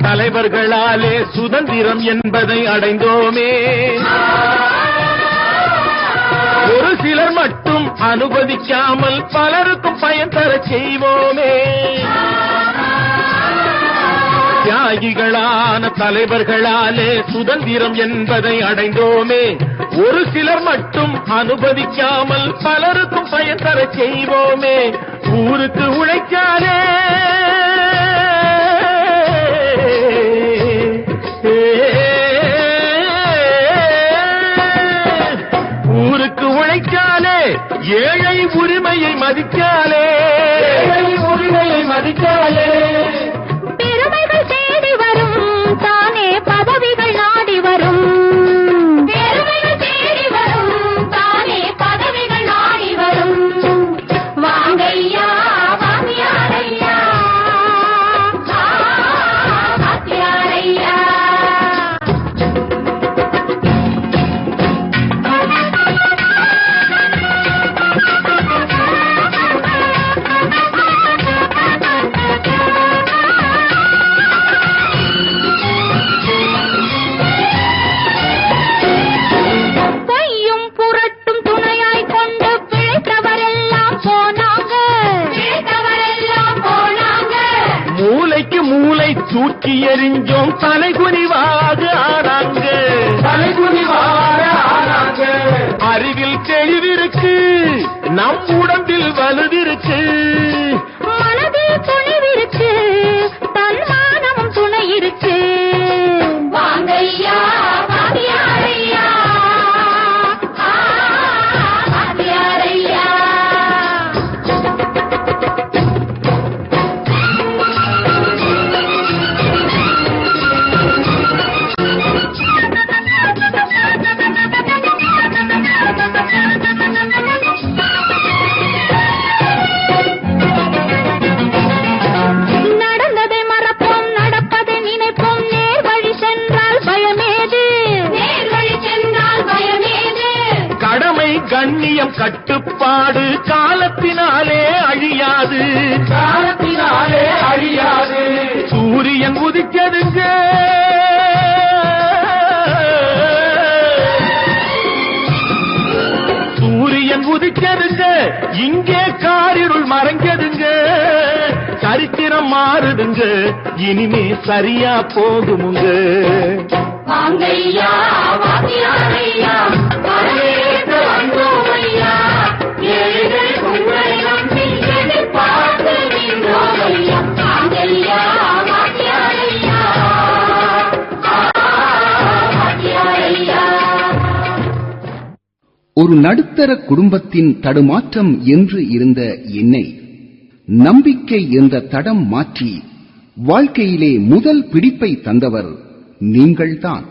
Speaker 6: தலைவர்களாலே சுதந்திரம் என்பதை அடைந்தோமே. ஒரு சிலர் மட்டும் அனுமதிக்காமல் பலருக்கும் பயன் தர செய்வோமே. தியாகிகளான தலைவர்களாலே சுதந்திரம் என்பதை அடைந்தோமே. ஒரு சிலர் மட்டும் அனுமதிக்காமல் பலருக்கும் பயன் தர செய்வோமே. ஊருக்கு உழைக்காதே ஊருக்கு உழைக்காலே, ஏழை உரிமையை மதிக்காலே, உரிமையை மதிக்காலே.
Speaker 7: பெருமைகள் தேடி வரும், தானே பதவிகள் நாடி வரும். பெருமைகள் தேடி வரும், தானே பதவிகள் நாடி வரும். வாங்கையா வாத்தியாரையா, வாத்தியாரையா. பொய்யும் புரட்டும் துணையாய் கொண்டு பிழைத்தவரெல்லாம் போனாங்க.
Speaker 6: மூளைக்கு மூளை தூக்கி எறிஞ்சோம், தலைகுனிவாக ஆனாங்க. தலைகுனிவாக ஆனாங்க. அறிவில் தெளிவிருக்கு, நம் உடம்பில் வலுவிருக்கு.
Speaker 7: மனதில் துணிவிருக்கு, தன்மானமும் துணை இருக்கு. வாங்கையா வாத்தியாரையா, வாத்தியாரையா. நடந்ததை மறப்போம், நடப்பதை நினைப்போம். நேர் வழி சென்றால் பயமேது, நேர் வழி சென்றால் பயமேது.
Speaker 6: கடமை கண்ணியம் கட்டுப்பாடு காலத்தினாலே அழியாது, காலத்தினாலே அழியாது. சூரியன் உதிக்கதுங்க, சூரியன் உதிக்கதுங்க. இங்கே காரிருள் மறைஞ்சதுங்க. சரித்திரம் மாறுதுங்க, இனிமே சரியா போகுமுங்க.
Speaker 7: வாங்கையா வாத்தியாரையா, வரவேற்க வந்தோமையா. ஏழைகள் உங்களை நம்பி எதிர்பார்த்து நின்றோமையா. வாங்கையா வாத்தியாரையா, வாத்தியாரையா.
Speaker 3: ஒரு நடுத்தர குடும்பத்தின் தடுமாற்றம் என்று இருந்த என்னை நம்பிக்கை என்ற தடம் மாற்றி வாழ்க்கையிலே முதல் பிடிப்பை தந்தவர் நீங்கள்தான்.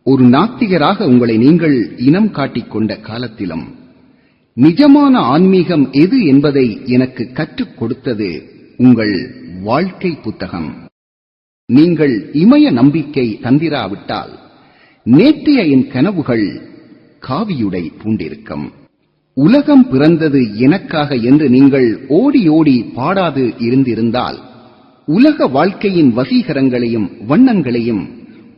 Speaker 3: ஒரு நாத்திகராக உங்களை நீங்கள் இனம் காட்டிக் கொண்ட காலத்திலும் நிஜமான ஆன்மீகம் எது என்பதை எனக்கு கற்றுக் கொடுத்தது உங்கள் வாழ்க்கை புத்தகம். நீங்கள் இமய நம்பிக்கை தந்திராவிட்டால் நேற்றைய என் கனவுகள் காவியுடை பூண்டிருக்கும். உலகம் பிறந்தது எனக்காக என்று நீங்கள் ஓடி ஓடி பாடாது இருந்திருந்தால் உலக வாழ்க்கையின் வசீகரங்களையும் வண்ணங்களையும்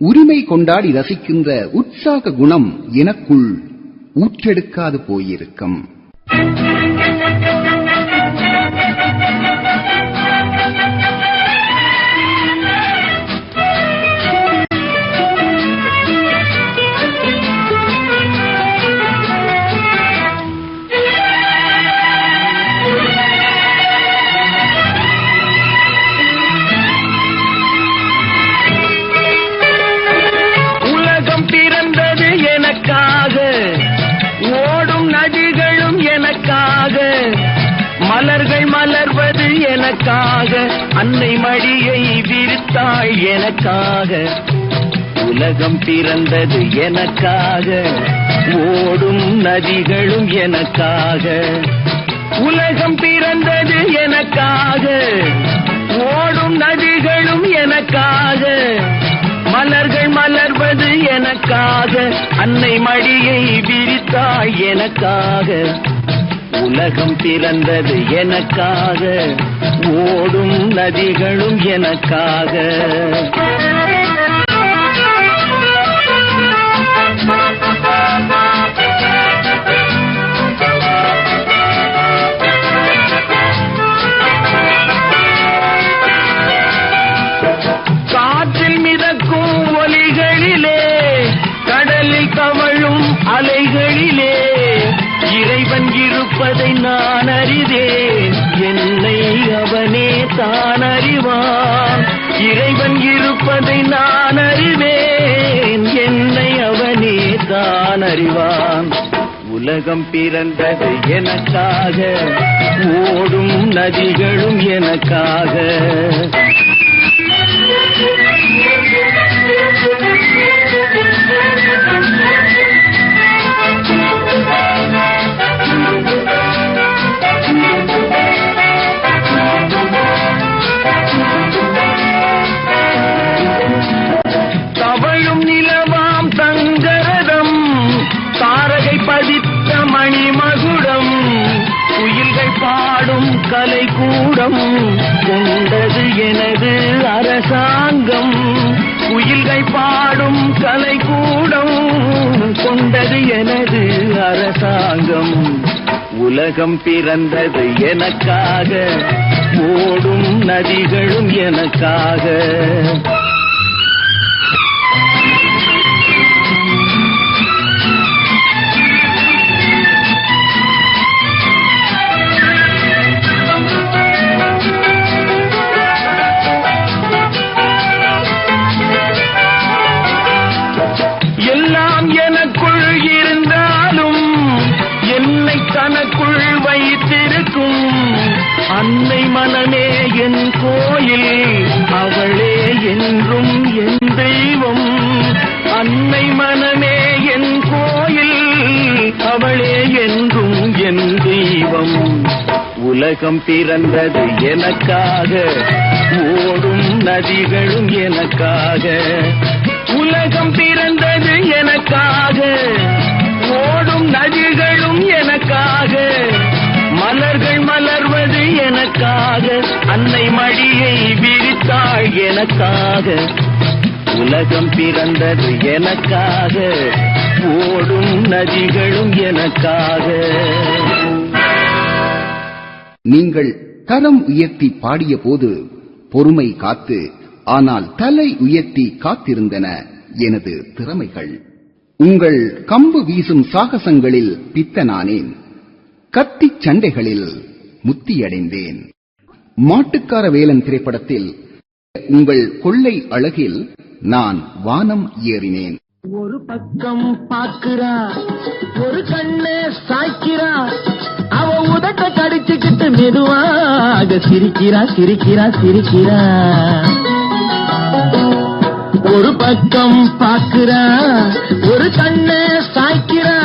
Speaker 3: உரிமை கொண்டாடி ரசிக்கின்ற உற்சாக குணம் எனக்குள் ஊற்றெடுக்காது போயிருக்கும்.
Speaker 6: மலர்கள் மலர்வது எனக்காக, அன்னை மடியை விரித்தாள் எனக்காக. உலகம் பிறந்தது எனக்காக, ஓடும் நதிகளும் எனக்காக. உலகம் பிறந்தது எனக்காக, ஓடும் நதிகளும் எனக்காக. மலர்கள் மலர்வது எனக்காக, அன்னை மடியை விரித்தாள் எனக்காக.
Speaker 4: உலகம் பிறந்தது எனக்காக, ஓடும் நதிகளும் எனக்காக. காற்றில் மிதக்கும் ஒலிகளிலே, கடலில் தவழும் அலைகளிலே இறைவன் இருப்பதை நான் அறிவேன், என்னை அவனே தான் அறிவான். இறைவன் இருப்பதை நான் அறிவேன், என்னை அவனே தான் அறிவான். உலகம் பிறந்தது எனக்காக, ஓடும் நதிகளும் எனக்காக. தவழும் நிலவாம் தங்கரதம், தாரகை பதித்த மணிமகுடம், குயில்கள் பாடும் கலைக்கூடம் கொண்டது எனது அரசாங்கம். குயில்கள் பாடும் கலைக்கூடம் கொண்டது எனது அரசாங்கம். உலகம் பிறந்தது எனக்காக, ஓடும் நதிகளும் எனக்காக. எல்லாம் எனக்குள் இருந்தாலும் என்னை தனக்குள் வைத்திருக்கும் அன்னை மனமே என் கோயில், அவளே என்றும் என் தெய்வம். அன்னை மனமே என் கோயில், அவளே என்றும் என் தெய்வம். உலகம் பிறந்தது எனக்காக, ஓடும் நதிகளும் எனக்காக. உலகம் பிறந்தது எனக்காக, ஓடும் நதிகளும் எனக்காக. மலர்கள் மலர்வது எனக்காக, அன்னை மடியை விரித்தாள் எனக்காக. உலகம் பிறந்தது எனக்காக, ஓடும் நதிகளும் எனக்காக.
Speaker 3: நீங்கள் கரம் உயர்த்தி பாடிய போது பொறுமை காத்து, ஆனால் தலை உயர்த்தி காத்திருந்தன எனது திறமைகள். உங்கள் கம்பு வீசும் சாகசங்களில் பித்தனானேன், கத்திச் சண்டைகளில் முத்தியடைந்தேன். மாட்டுக்கார வேலன் திரைப்படத்தில் உங்கள் கொள்ளை அழகில் நான் வானம் ஏறினேன்.
Speaker 4: ஒரு பக்கம் பார்க்கிறா, ஒரு கண்ணு சாய்க்கிறா, அவ உதட்ட கடிச்சுக்கிட்டு மெதுவாக சிரிக்கிறா சிரிக்கிறா சிரிக்கிறா. ஒரு பக்கம் பார்க்கிறா, ஒரு கண்ணு சாய்க்கிறா,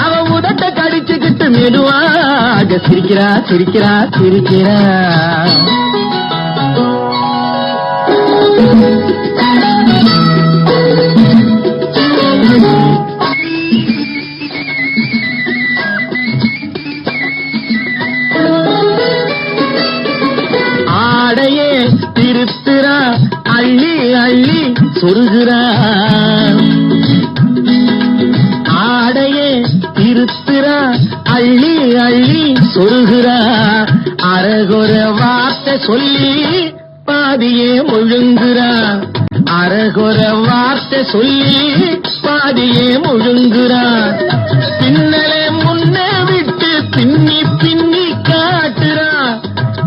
Speaker 4: அவ உதட்ட கடிச்சுக்கிட்டு மெதுவாக சிரிக்கிறா சிரிக்கிறா சிரிக்கிறா. ஆடையே திருத்துறா, அள்ளி அள்ளி சொருகிறா. ஆடையே திருத்துறா, அள்ளி அள்ளி சொருகிறா. அரகுற வார்த்தை சொல்லி பாதியே முழுங்குறா. அரகுற வார்த்தை சொல்லி பாதியே முழுங்குறா. பின்னலே முன்னே விட்டு பின்னி பின்னி காட்டுறா.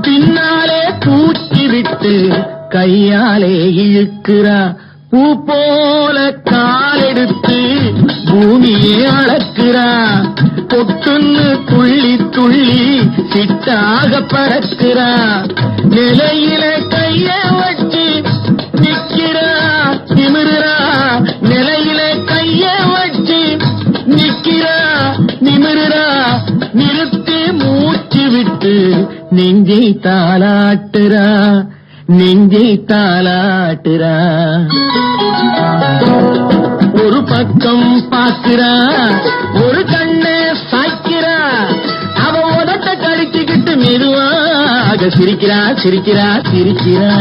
Speaker 4: பின்னாலே தூக்கி விட்டு கையாலே இழுக்கிறா. பூ போல காலெடுத்து பூமியே அளக்கிறா. பொட்டுன்னு துள்ளி துள்ளி சிட்டாக பறக்கிறா. நிலையில கைய வச்சு நிக்கிறா நிமிருறா. நிலையில கைய வச்சு நிக்கிறா நிமிருறா. நிறுத்தி மூச்சு விட்டு நெஞ்சை தாலாட்டுறா நெஞ்சை தாலாட்டுறா. ஒரு பக்கம் பார்க்கிறா, ஒரு கண்ணை சாய்க்கிறா, அவ சிரிக்கிறா சிரிக்கிறா சிரிக்கிறா.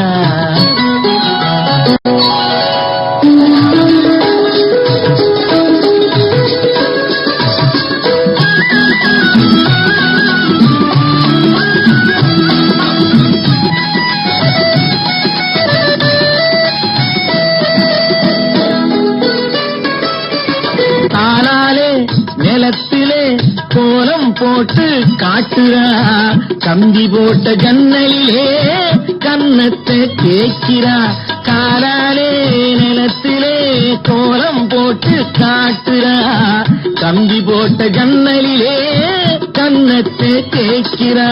Speaker 4: நிலத்திலே கோலம் போட்டு காட்டுறா, கம்பி போட்ட ஜன்னலிலே கன்னத்தை தேய்க்கிறா. காலாலே நிலத்திலே கோலம் போட்டு காட்டுறா, கம்பி போட்ட ஜன்னலிலே கன்னத்தை தேய்க்கிறா.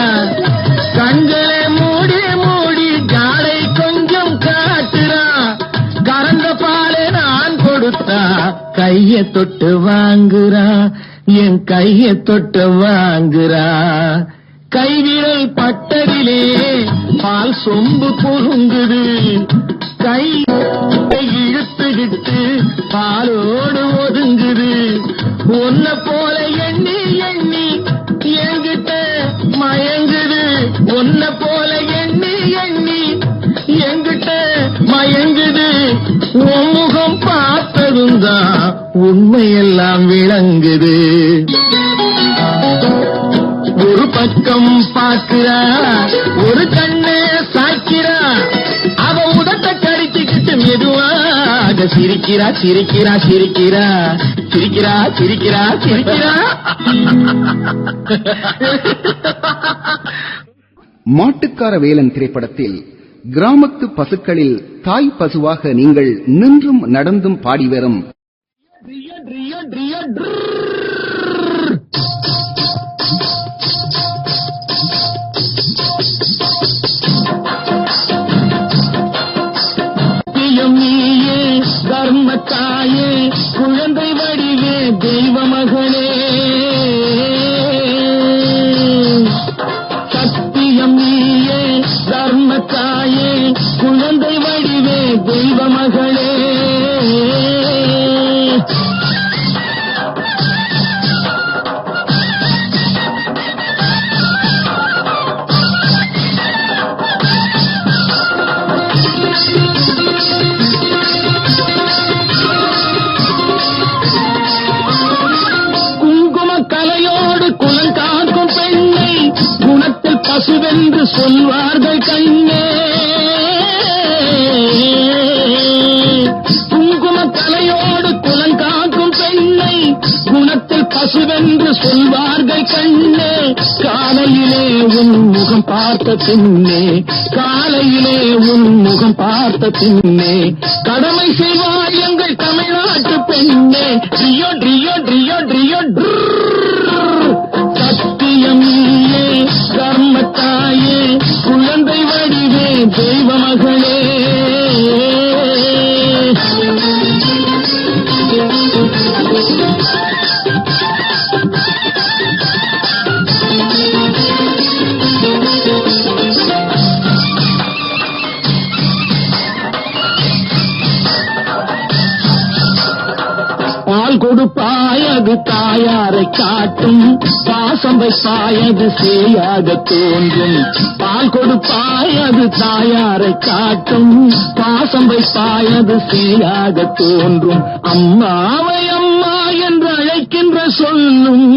Speaker 4: கண்களை மூடி மூடி ஜாடை கொஞ்சம் காட்டுறா, கறந்த பாலை நான் கொடுத்தா கைய தொட்டு வாங்குறா, என் கைய தொட்டு வாங்குறா. கைவிரல் பட்டதிலே பால் சொம்பு பொருங்குது, கை இழுத்துக்கிட்டு பாலோடு ஒதுங்குது. ஒன்ன போல எண்ணி எண்ணி என்கிட்ட மயங்குது, ஒன்ன போல எண்ணி எண்ணி என்கிட்ட மயங்குது. முகம் பார்த்ததும் தான் உண்மையெல்லாம் விளங்குது. ஒரு பக்கம் பார்க்கிறா, ஒரு கண்ணே சாய்க்கிறா, அவ உதட்ட கடிச்சுக்கிட்டு மெதுவாக சிரிக்கிறா சிரிக்கிறா சிரிக்கிறா சிரிக்கிறா சிரிக்கிறா சிரிக்கிறா.
Speaker 3: மாட்டுக்கார வேலன் திரைப்படத்தில் கிராமத்து பசுக்களில் தாய் பசுவாக நீங்கள் நின்றும் நடந்தும் பாடி வரும்
Speaker 4: நீயே தர்மத்தாயே குழந்தை வடிவே தெய்வ மகளே, சத்தியம் நீயே தர்மத்தாயே குழந்தை வடிவே தெய்வ மகளே. பசுவென்று சொல்வார்கள் கண்ணே, குங்கும தலையோடு குலங்காக்கும் பெண்ணை குணத்தில் பசுவென்று சொல்வார்கள் கண்ணே. காலையிலே உன் முகம் பார்த்த பின்னே, காலையிலே உன் முகம் பார்த்த பின்னே கடமை செய்வார் எங்கள் தமிழ்நாட்டு பெண்ணே. ட்ரியோ ட்ரியோ ட்ரியோ ட்ரியோ சத்தியமியே தர்மத்தாயே குழந்தை வடிவே தெய்வ மகளே. பால் கொடுப்பாய் அது தாயாரை காட்டும், பாசம் வைப்பாய் அது சேயாக தோன்றும். பால் கொடுப்பாய் அது தாயாரை காட்டும், பாசம் வைப்பாய் அது சேயாக தோன்றும். அம்மாவை அம்மா என்று அழைக்கின்ற சொல்லும்,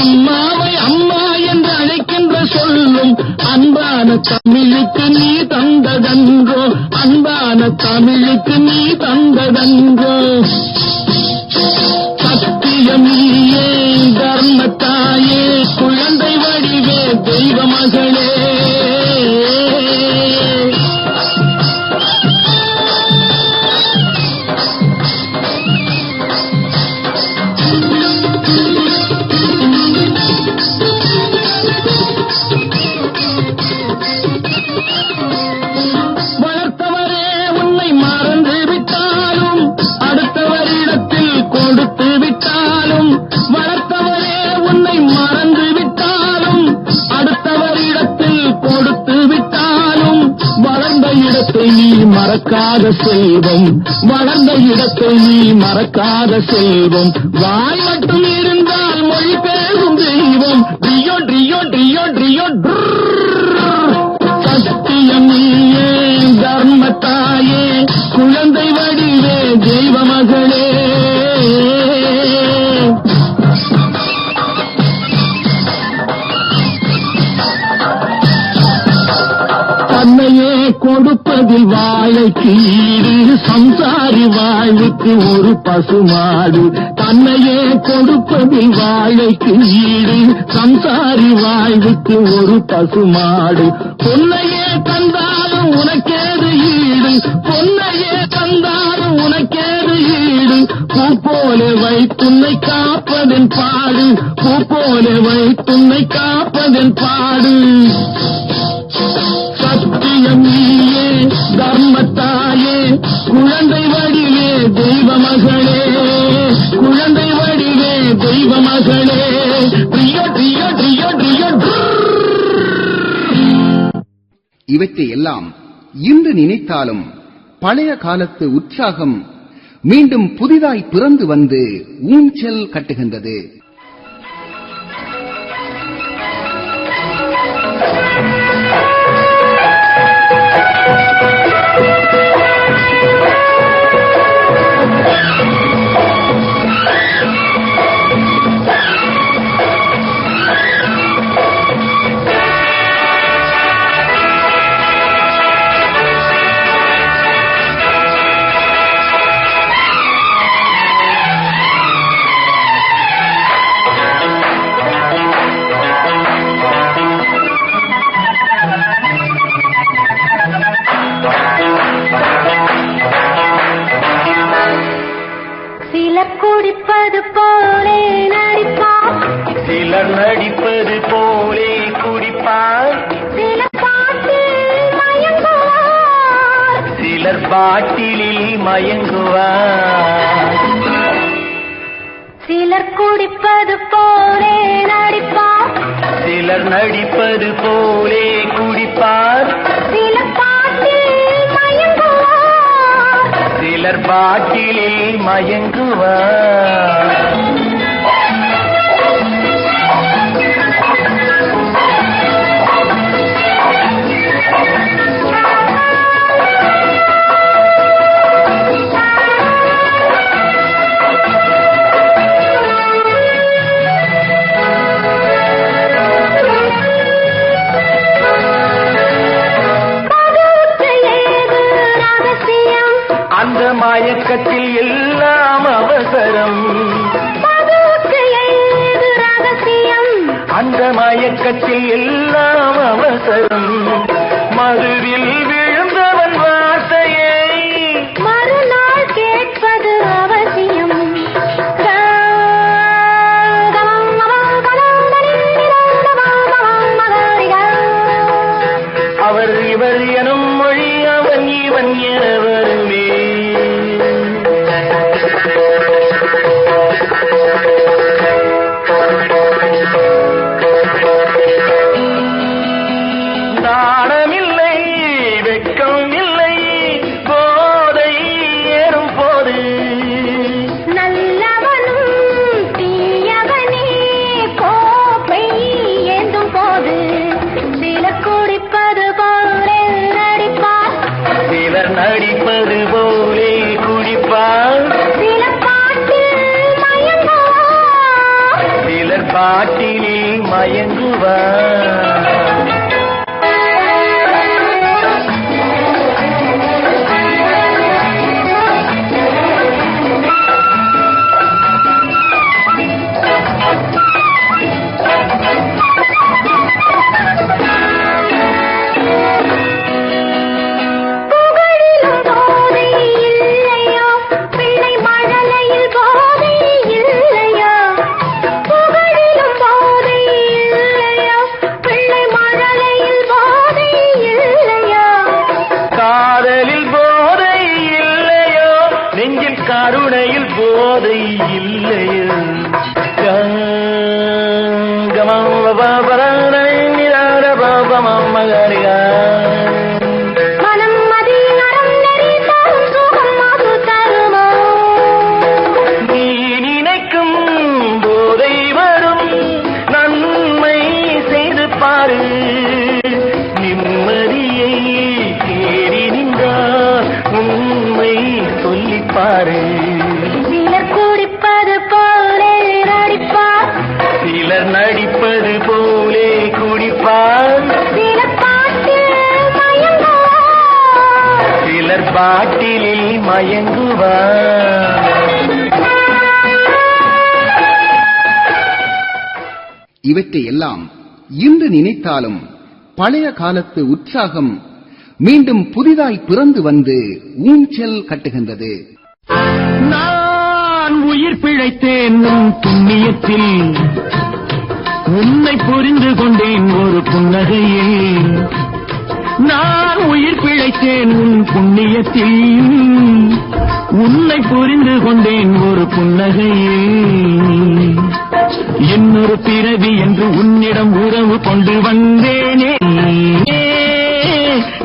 Speaker 4: அம்மாவை அம்மா என்று அழைக்கின்ற சொல்லும் அன்பான தமிழுக்கு நீ தந்ததன்றோ, அன்பான தமிழுக்கு நீ தந்ததன்றோ. சத்தியமியே தர்மத்தாயே குழந்தை வடிவே தெய்வ மகளே. வளர்த்தவரே உன்னை மறந்து விட்டாலும் அடுத்தவரிடத்தில் கொடுத்து விட்டாலும், வளர்த்தவரே உன்னை மறந்து விட்டாலும் அடுத்தவரிடத்தில் கொடுத்து விட்டாலும், வளர்ந்த இடத்தை நீ மறக்காத செல்வம், வளர்ந்த இடத்தை நீ மறக்காத செல்வம். வாய் மட்டும் இருந்தால் மொழி பேசும் தெய்வம். வாழைக்கு ஈடு சம்சாரி வாழ்வுக்கு ஒரு பசுமாடு. தன்னையே கொடுப்பதில் வாழைக்கு ஈடு சம்சாரி வாழ்வுக்கு ஒரு பசுமாடு. பொன்னையே தந்தாலும் உனக்கேது ஈடு, பொன்னையே தந்தாலும் உனக்கேது ஈடு. பூ போல வைத்துன்னை காப்பதன் பாடு, பூ போல வைத்துன்னை காப்பதன் பாடு. சத்தியம் நீயே தர்மத்தாயே குழந்தை வடிவே தெய்வ மகளே, குழந்தை வடிவே தெய்வ மகளே. ட்ரியோ ட்ரியோ ட்ரியோ ட்ரியோ.
Speaker 3: இவற்றை எல்லாம் இன்று நினைத்தாலும் பழைய காலத்து உற்சாகம் மீண்டும் புதிதாய் பிறந்து வந்து ஊஞ்சல் கட்டுகின்றது.
Speaker 7: குடிப்பது போலே நடிப்பார்,
Speaker 6: சிலர் நடிப்பது போலே குடிப்பார்,
Speaker 7: சிலர் பாட்டில் மயங்குவார்,
Speaker 6: சிலர் பாட்டிலில் மயங்குவார்.
Speaker 7: சிலர் குடிப்பது போலே நடிப்பார்,
Speaker 6: சிலர் நடிப்பது போலே குடிப்பார்,
Speaker 7: சிலர் பாட்டில் மயங்குவார்,
Speaker 6: சிலர் பாட்டிலில் மயங்குவார். அந்த மயக்கத்தில் எல்லாம் அவசரம், அந்த மயக்கத்தில் எல்லாம் அவசரம். மதுவில் விழுந்தவன் வார்த்தையை
Speaker 7: மறுநாள் கேட்பது அவசியம்.
Speaker 6: அவர் இவர் எனும் மொழி அவன் இவன் என வருமே. நாணமில்லை வெட்கம் இல்லை போதை ஏறும் போது,
Speaker 7: நல்லவனும் தீயவனே கோப்பை ஏந்தும் போது, சிலர் குடிப்பது போலே நடிப்பார்,
Speaker 6: சிலர் நடிப்பது போலே குடிப்பார்,
Speaker 7: சிலர் பாட்டில் மயங்குவார்,
Speaker 6: சிலர் பாட்டிலில் மயங்குவார்.
Speaker 7: புகழிலும் போதை இல்லையோ, பிள்ளை மழலையில் போதை இல்லையோ, புகழிலும் போதை இல்லையோ, பிள்ளை மழலையில் போதை இல்லையோ,
Speaker 6: காதலில் போதை இல்லையோ, நெஞ்சில் கருணையில் போதை இல்லையோ.
Speaker 7: மனம் மதியின் அறம் நெறி தரும் சுகம் அது தருமோ?
Speaker 6: நீ நினைக்கும் போதை வரும், நன்மை செய்து பாரு, நிம்மதியை தேடி நின்றார் உண்மை சொல்லிப்பாரு.
Speaker 7: சிலர் குடிப்பது போலே நடிப்பார்,
Speaker 6: சிலர் நடிப்பது போலே குடிப்பார்,
Speaker 7: சிலர் பாட்டில் மயங்குவார்,
Speaker 6: கலர் பாட்டிலில் மயங்குவார்.
Speaker 3: இவற்றையெல்லாம் இன்று நினைத்தாலும் பழைய காலத்து உற்சாகம் மீண்டும் புதிதாய் பிறந்து வந்து ஊஞ்சல் கட்டுகின்றது.
Speaker 6: நான் உயிர் பிழைத்தேன் உன் புண்ணியத்தில், உன்னை புரிந்து கொண்டேன் ஒரு புன்னகையில். நான் உயிர் பிழைத்தேன் உன் புண்ணியத்தில், உன்னை புரிந்து கொண்டேன் ஒரு புன்னகையில். இன்னொரு பிறவி என்று உன்னிடம் உறவு கொண்டு வந்தேனே,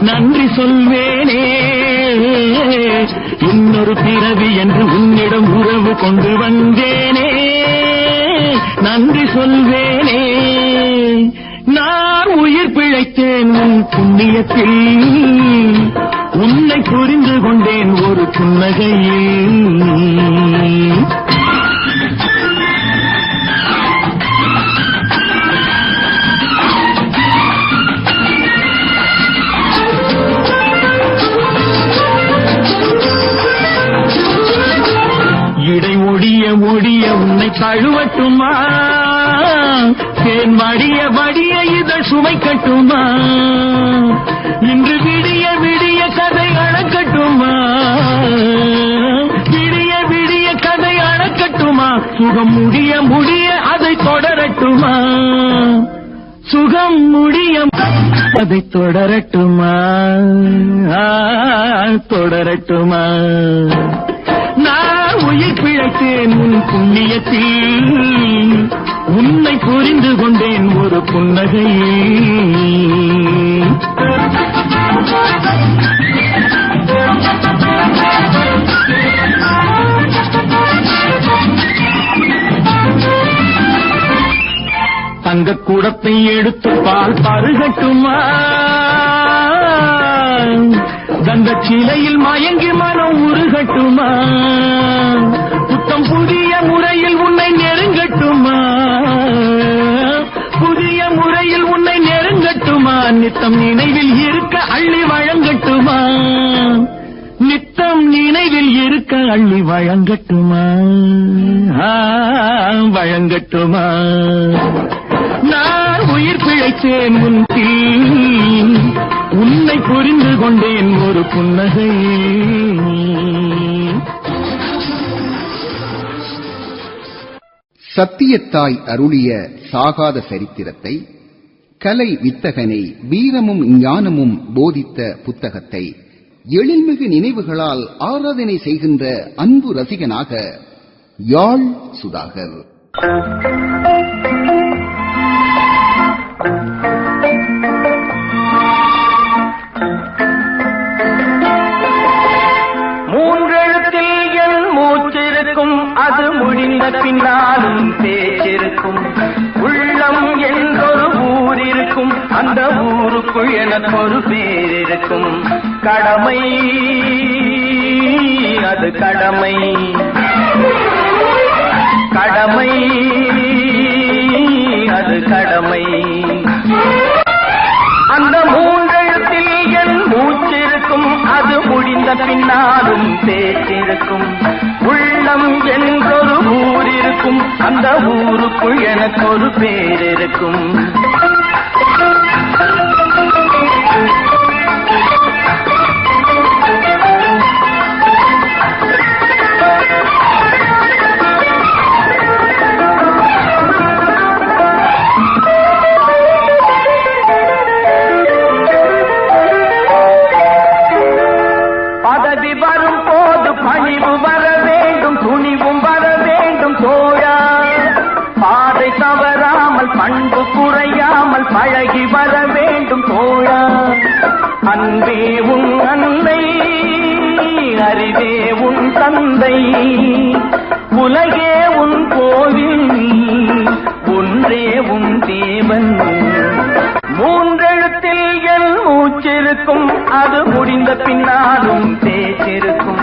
Speaker 6: நன்றி சொல்வேனே. இன்னொரு பிறவி என்று உன்னிடம் உறவு கொண்டு வந்தேனே, நன்றி சொல்வேனே. நான் உயிர் பிழைத்தேன் உன் புண்ணியத்தில், உன்னை புரிந்து கொண்டேன் ஒரு புன்னகையில். இடை ஒடிய ஒடிய உன்னை தழுவட்டுமா, தேன் வடிய வடிய இதழ் சுமைக்கட்டுமா, இன்று விடிய விடிய கதை அளக்கட்டுமா, விடிய விடிய கதை அளக்கட்டுமா, சுகம் முடிய முடிய அதை தொடரட்டுமா, சுகம் முடிய அதை தொடரட்டுமா, தொடரட்டுமா. நான் உயிர் பிழைத்தேன் உன் புண்ணியத்தில், உன்னை புரிந்து கொண்டேன் ஒரு புன்னகையில். தங்கக் கூடத்தை எடுத்து பால் பருகட்டுமா, தந்த சிலையில் மயங்கி மனம் உருகட்டுமா, புத்தம் புதிய முறையில் உன்னை நெருங்கட்டுமா, புதிய முறையில் உன்னை நெருங்கட்டுமா, நித்தம் நினைவில் இருக்க அள்ளி வழங்கட்டுமா, நித்தம் நினைவில் இருக்க அள்ளி வழங்கட்டுமா, வழங்கட்டுமா. நான் உயிர் பிழைத்தேன் உன் தீ, உன்னை புரிந்து கொண்டேன் ஒரு புன்னகை.
Speaker 3: சத்தியத்தாய் அருளிய சாகாத சரித்திரத்தை, கலை வித்தகனை வீரமும் ஞானமும் போதித்த புத்தகத்தை எழில்மிகு நினைவுகளால் ஆராதனை செய்கின்ற அன்பு ரசிகனாக யாழ் சுதாகர்.
Speaker 6: மூன்றெழுத்தில் என் மூச்சிருக்கும், அது முடிந்த பின்னாலும் பேச்சிருக்கும். உள்ளம் என்றொரு ஊர் இருக்கும், அந்த ஊருக்குள் எனக்கு ஒரு பேர் இருக்கும். கடமை அது கடமை, கடமை அது கடமை. அந்த மூன்றெழுத்தில் என் மூச்சிருக்கும், அது முடிந்த பின்னாலும் பேச்சிருக்கும். உள்ளம் என்றொரு ஊர் இருக்கும், அந்த ஊருக்குள் எனக்கு ஒரு பேர் இருக்கும். பதவி வரும் போது பணிவு வர வேண்டும், துணிவும் வர வேண்டும் தோழா. பாதை தவறாமல் பண்பு குறையாமல் பழகி வர வேண்டும் தோழா. அன்பே உன் அன்னை, அறிவே உன் தந்தை, உலகே உன் கோவில், ஒன்றே உன் தேவன். மூன்றெழுத்தில் என் மூச்சிருக்கும், அது முடிந்த பின்னாலும் பேச்சிருக்கும்.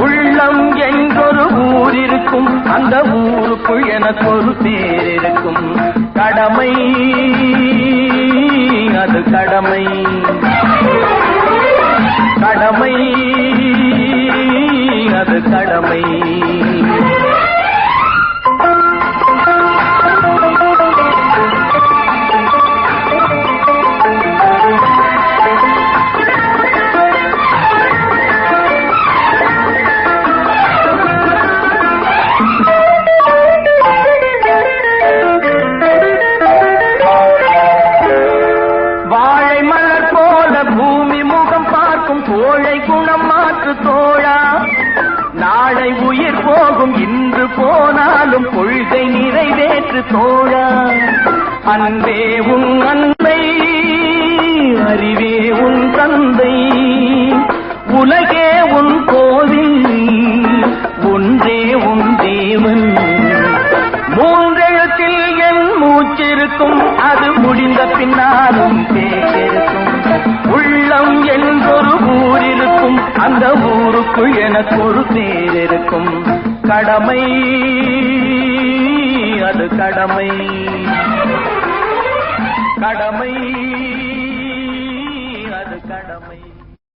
Speaker 6: உள்ளம் என்றொரு ஊர் இருக்கும், அந்த ஊருக்குள் எனக்கு ஒரு பேர் இருக்கும். கடமை அது கடமை. கடமை அது கடமை. கோழை குணம் மாற்று தோழா, நாளை உயிர் போகும் இன்று போனாலும் கொள்கை நிறைவேற்று தோழா. அன்பே உன் அன்பை, அறிவே உன் தந்தை, உலகே உன் கோவில், ஒன்றே உன் தேவன். மூன்றெழுத்தில் என் மூச்சிருக்கும், அது முடிந்த பின்னாலும் பேச்சிருக்கும். உள்ளம் என்றொரு ஊர் இருக்கும், அந்த ஊருக்குள் எனக்கு ஒரு பேர் இருக்கும். கடமை அது கடமை, கடமை அது கடமை.